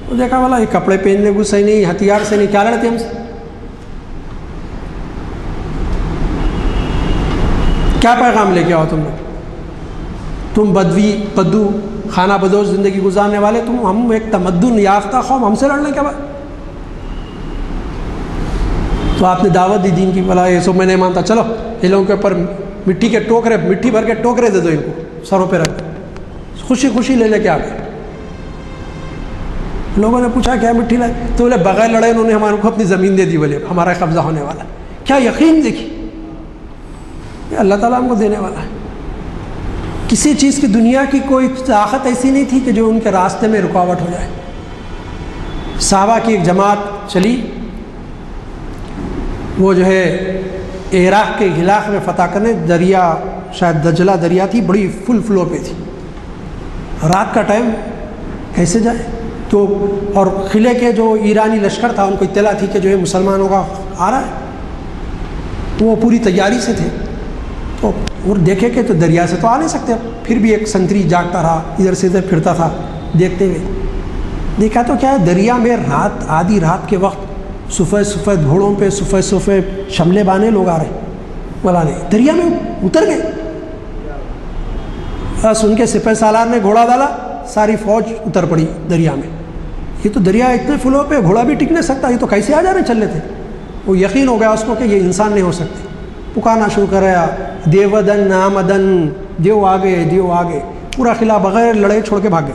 وہ دیکھا والا یہ کپڑے پہننے کو صحیح نہیں، ہتھیار سے نہیں، کیا لڑتے ہم سے؟ کیا پیغام لے کے آؤ تم لوگ؟ تم بدو خانہ بدوش زندگی گزارنے والے، ہم ایک تمدن یافتہ قوم، ہم سے لڑنے کے بعد؟ تو آپ نے دعوت دی دین کی. بلا یہ سب میں نہیں مانتا، چلو ان لوگوں کے اوپر مٹی کے ٹوکرے، مٹی بھر کے ٹوکرے دے دو ان کو، سروں پہ رکھ. خوشی خوشی لے کے آ گئے. لوگوں نے پوچھا کیا مٹی لائے؟ تو بولے بغیر لڑے انہوں نے ہمارے کو اپنی زمین دے دی، بولے ہمارا قبضہ ہونے والا. کیا یقین دیکھی، اللہ تعالیٰ ہم کو دینے والا ہے. کسی چیز کی دنیا کی کوئی طاقت ایسی نہیں تھی کہ جو ان کے راستے میں رکاوٹ ہو جائے. صحابہ کی ایک جماعت چلی، وہ جو ہے عراق کے علاقے میں فتح کرنے، دریا شاید دجلہ دریا تھی، بڑی فل فلو پہ تھی. رات کا ٹائم کیسے جائے؟ تو اور قلعے کے جو ایرانی لشکر تھا ان کو اطلاع تھی کہ جو ہے مسلمانوں کا آ رہا ہے، وہ پوری تیاری سے تھے. تو اور دیکھے کہ تو دریا سے تو آ نہیں سکتے. پھر بھی ایک سنتری جاگتا رہا، ادھر سے ادھر پھرتا تھا دیکھتے ہوئے. دیکھا تو کیا ہے، دریا میں رات، آدھی رات کے وقت سفید سفید گھوڑوں پہ سفید سفید شملے بانے لوگ آ رہے ہیں. بولا نہیں، دریا میں اتر گئے. بس ان کے سپہ سالار نے گھوڑا ڈالا، ساری فوج اتر پڑی دریا میں. یہ تو دریا اتنے فلو پہ گھوڑا بھی ٹک نہیں سکتا، یہ تو کیسے آ جا رہے چل رہے تھے. وہ یقین ہو گیا اس کو کہ یہ انسان نہیں ہو سکتے. پکارنا شروع کرایا، دیودن آمدن، دیو آگے دیو آگے. پورا قلعہ بغیر لڑے چھوڑ کے بھاگ گئے.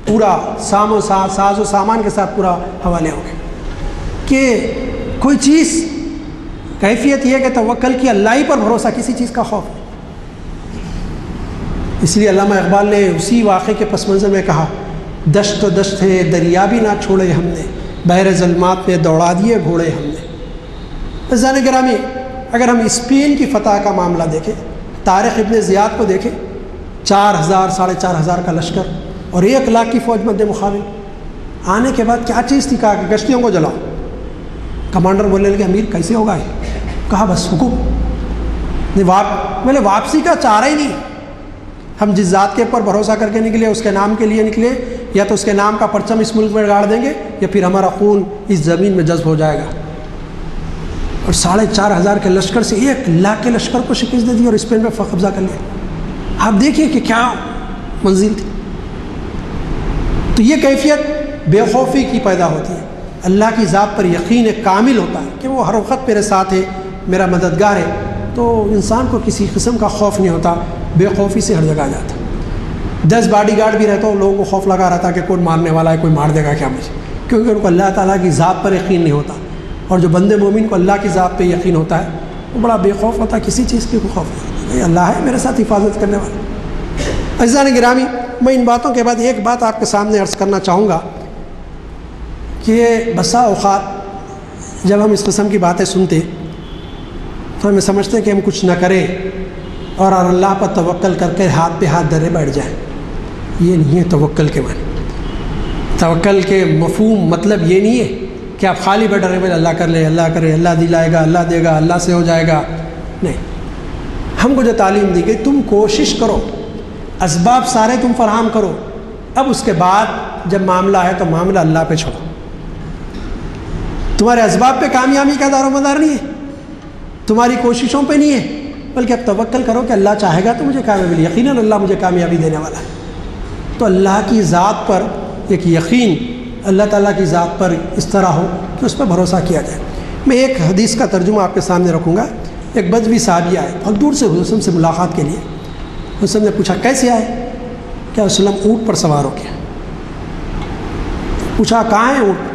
پورا ساز و سامان کے ساتھ پورا حوالے ہو گئے. کہ کوئی چیز کیفیت یہ کہ توکل کی، اللہ ہی پر بھروسہ، کسی چیز کا خوف نہیں. اس لیے علامہ اقبال نے اسی واقعے کے پس منظر میں کہا، دشت و دشت ہے دریا بھی نہ چھوڑے ہم نے، بحر ظلمات میں دوڑا دیے گھوڑے ہم نے. عزیزان گرامی، اگر ہم اسپین کی فتح کا معاملہ دیکھیں، طارق ابن زیاد کو دیکھیں، 4000 4500 کا لشکر اور 1 لاکھ کی فوج مد مقابل. آنے کے بعد کیا چیز تھی؟ کہا کہ کشتیوں کو جلاؤ. کمانڈر بولنے لگے امیر کیسے ہوگا یہ؟ کہا بس حکم. بولے واپسی کا چارہ ہی نہیں. ہم جس ذات کے اوپر بھروسہ کر کے نکلے، اس کے نام کے لیے نکلے، یا تو اس کے نام کا پرچم اس ملک میں گاڑ دیں گے، یا پھر ہمارا خون اس زمین میں جذب ہو جائے گا. اور 4500 کے لشکر سے 1 لاکھ کے لشکر کو شکست دے دی اور اسپین میں قبضہ کر لیا. آپ دیکھیے کہ کیا منزل تھی. تو یہ کیفیت بے خوفی کی پیدا ہوتی ہے. اللہ کی ذات پر یقین کامل ہوتا ہے کہ وہ ہر وقت میرے ساتھ ہے، میرا مددگار ہے. تو انسان کو کسی قسم کا خوف نہیں ہوتا، بے خوفی سے ہر جگہ جاتا. 10 باڈی گارڈ بھی رہتا ہو، لوگوں کو خوف لگا رہتا کہ کون مارنے والا ہے، کوئی مار دے گا کیا مجھے، کیونکہ ان کو اللہ تعالیٰ کی ذات پر یقین نہیں ہوتا. اور جو بندے مومن کو اللہ کی ذات پہ یقین ہوتا ہے وہ بڑا بے خوف ہوتا ہے، کسی چیز کی خوف نہیں. اللہ ہے میرے ساتھ حفاظت کرنے والا. عزیزان گرامی، میں ان باتوں کے بعد ایک بات آپ کے سامنے عرض کرنا چاہوں گا کہ بسا اوقات جب ہم اس قسم کی باتیں سنتے تو ہمیں سمجھتے ہیں کہ ہم کچھ نہ کریں اور اللہ پر توکل کر کے ہاتھ پہ ہاتھ دھرے بیٹھ جائیں. یہ نہیں ہے توکل کے معنی. توکل کے مفہوم مطلب یہ نہیں ہے کہ آپ خالی بیٹھے رہے بھائی اللہ کر لے، اللہ کرے، اللہ دلائے گا، اللہ دے گا، اللہ سے ہو جائے گا. نہیں، ہم کو جو تعلیم دی گئی تم کوشش کرو، اسباب سارے تم فراہم کرو، اب اس کے بعد جب معاملہ ہے تو معاملہ اللہ پہ چھوڑو. تمہارے اسباب پہ کامیابی کا دار و مدار نہیں ہے، تمہاری کوششوں پہ نہیں ہے، بلکہ اب توکل کرو کہ اللہ چاہے گا تو مجھے کامیابی، یقیناً اللہ مجھے کامیابی دینے والا ہے. تو اللہ کی ذات پر ایک یقین، اللہ تعالیٰ کی ذات پر اس طرح ہو کہ اس پہ بھروسہ کیا جائے. میں ایک حدیث کا ترجمہ آپ کے سامنے رکھوں گا. ایک بدوی صحابی آئے بہت دور سے حضور سے ملاقات کے لیے. حضور نے پوچھا کیسے آئے؟ کیا وسلم اونٹ پر سوار ہو گیا. پوچھا کہاں ہے اونٹ؟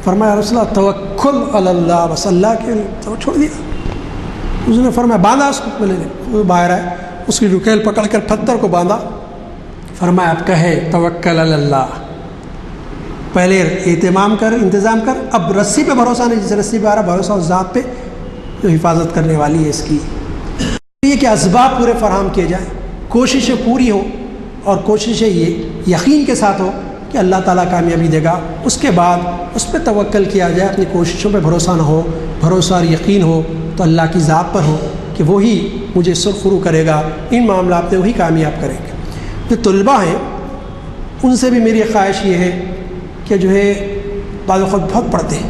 فرمایا رسول اللہ توکل علی اللہ، بس اللہ کے چھوڑ دیا. اس نے فرمایا باندھا اس کو، بولے وہ باہر آئے، اس کی رکیل پکڑ کر پتھر کو باندھا. فرمایا اب کہے توکل علی اللہ، پہلے اہتمام کر، انتظام کر، اب رسی پہ بھروسہ نہیں، جسے رسی پہ آ رہا بھروسہ اس ذات پہ جو حفاظت کرنے والی ہے اس کی. یہ کہ اسباب پورے فراہم کیے جائیں، کوششیں پوری ہوں، اور کوششیں یہ یقین کے ساتھ ہو کہ اللہ تعالیٰ کامیابی دے گا. اس کے بعد اس پہ توکل کیا جائے، اپنی کوششوں پہ بھروسہ نہ ہو، بھروسہ اور یقین ہو تو اللہ کی ذات پر ہو کہ وہی مجھے سرخرو کرے گا، ان معاملات میں وہی کامیاب کرے گا. جو طلباء ہیں ان سے بھی میری خواہش یہ ہے کہ جو ہے بعض وقت بہت پڑھتے ہیں،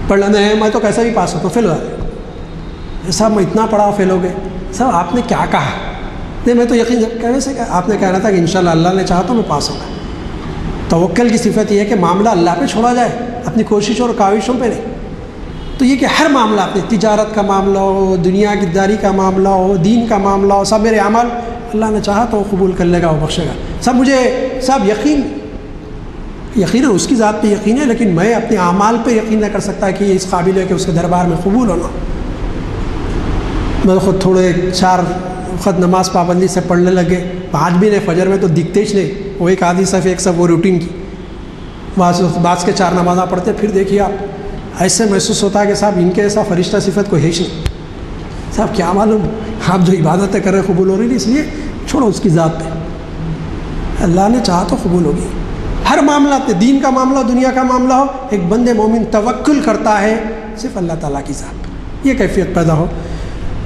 پڑھ لینا ہے میں تو کیسا بھی پاس ہوتا ہوں، فیل ہو جاتا. صاحب میں اتنا پڑھا فیل ہو گئے. صاحب آپ نے کیا کہا؟ نہیں میں تو یقین کہنے سے کہا، آپ نے کہنا تھا کہ انشاءاللہ اللہ نے چاہا تو میں پاس ہوگا. توکل کی صفت یہ ہے کہ معاملہ اللہ پہ چھوڑا جائے، اپنی کوشش اور کاوشوں پہ نہیں. تو یہ کہ ہر معاملہ اپنے تجارت کا معاملہ ہو، دنیا کی داری کا معاملہ ہو، دین کا معاملہ ہو، سب میرے اعمال اللہ نے چاہا تو وہ قبول کر لے گا، وہ بخشے گا. سب مجھے سب یقیناً اس کی ذات پہ یقین ہے، لیکن میں اپنے اعمال پہ یقین نہ کر سکتا کہ یہ اس قابل ہے کہ اس کے دربار میں قبول ہونا. میں خود تھوڑے 4 وقت نماز پابندی سے پڑھنے لگے، آج بھی نہیں، فجر میں تو دکھتے ہی نہیں، وہ ایک آدھی صف ایک صف وہ روٹین کی، بعض کے 4 نمازاں پڑھتے. پھر دیکھیے آپ ایسے محسوس ہوتا ہے کہ صاحب ان کے ایسا فرشتہ صفت کوئی ہے ہی نہیں. صاحب کیا معلوم آپ جو عبادتیں کر رہے قبول ہو رہی نہیں، اس لیے چھوڑو اس کی ذات پہ، اللہ نے چاہا تو قبول ہوگی. ہر معاملہ دین کا معاملہ، دنیا کا معاملہ ہو، ایک بندے مومن توکل کرتا ہے صرف اللہ تعالیٰ کی ذات پہ، یہ کیفیت پیدا ہو.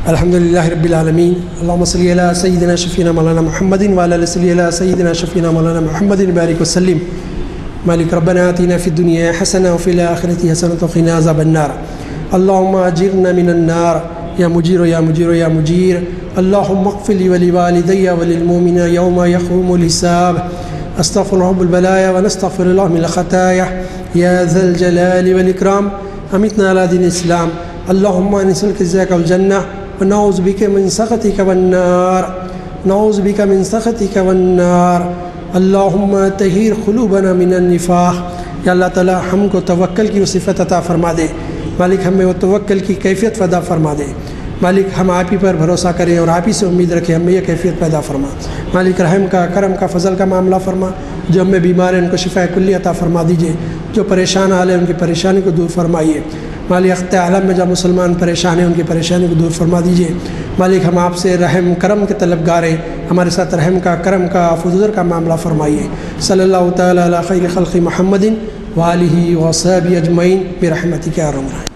الحمدللہ رب العالمین. اللہم صلی علی سیدنا شفینا مولانا محمد وعلی آلہ صلی علی سیدنا شفینا مولانا محمد بارک وسلم. مالک ربنا آتنا فی الدنیا حسنہ وفی الآخرۃ حسنۃ وقنا عذاب النار. اللہم اجرنا من النار یا مجیر یا مجیر یا مجیر. اللہم اغفر لی ولوالدی وللمؤمنین یوم یقوم الحساب. استغفر رب البلایا ونستغفر اللہ من الخطایا یا ذا الجلال والاکرام. امیتنا علی دین الاسلام. اللہم نسألک رضاک والجنہ ونعوذ بک من سخطک والنار، نعوذ بک من سخطک والنار. اللہم طہر قلوبنا من النفاق. یا اللہ تعالی ہم کو توکل کی وہ صفت عطا فرما دے. مالک ہمیں وہ توکل کی کیفیت پیدا فرما دے. مالک ہم آپ ہی پر بھروسہ کریں اور آپ ہی سے امید رکھیں، ہمیں یہ کیفیت پیدا فرما. مالک رحم کا، کرم کا، فضل کا معاملہ فرما. جو ہمیں بیمار ہیں ان کو شفا کلی عطا فرما دیجیے. جو پریشان حال ہیں ان کی پریشانی کو دور فرمائیے. مالک خطۂ عالم میں جب مسلمان پریشان ہیں ان کی پریشانی کو دور فرما دیجیے. مالک ہم آپ سے رحم کرم کے طلبگار ہیں، ہمارے ساتھ رحم کا، کرم کا، فضل کا معاملہ فرمائیے. صلی اللہ تعالیٰ علی خیر خلق محمد وآلہ وصحبہ اجمعین برحمتک یا ارحم الراحمین.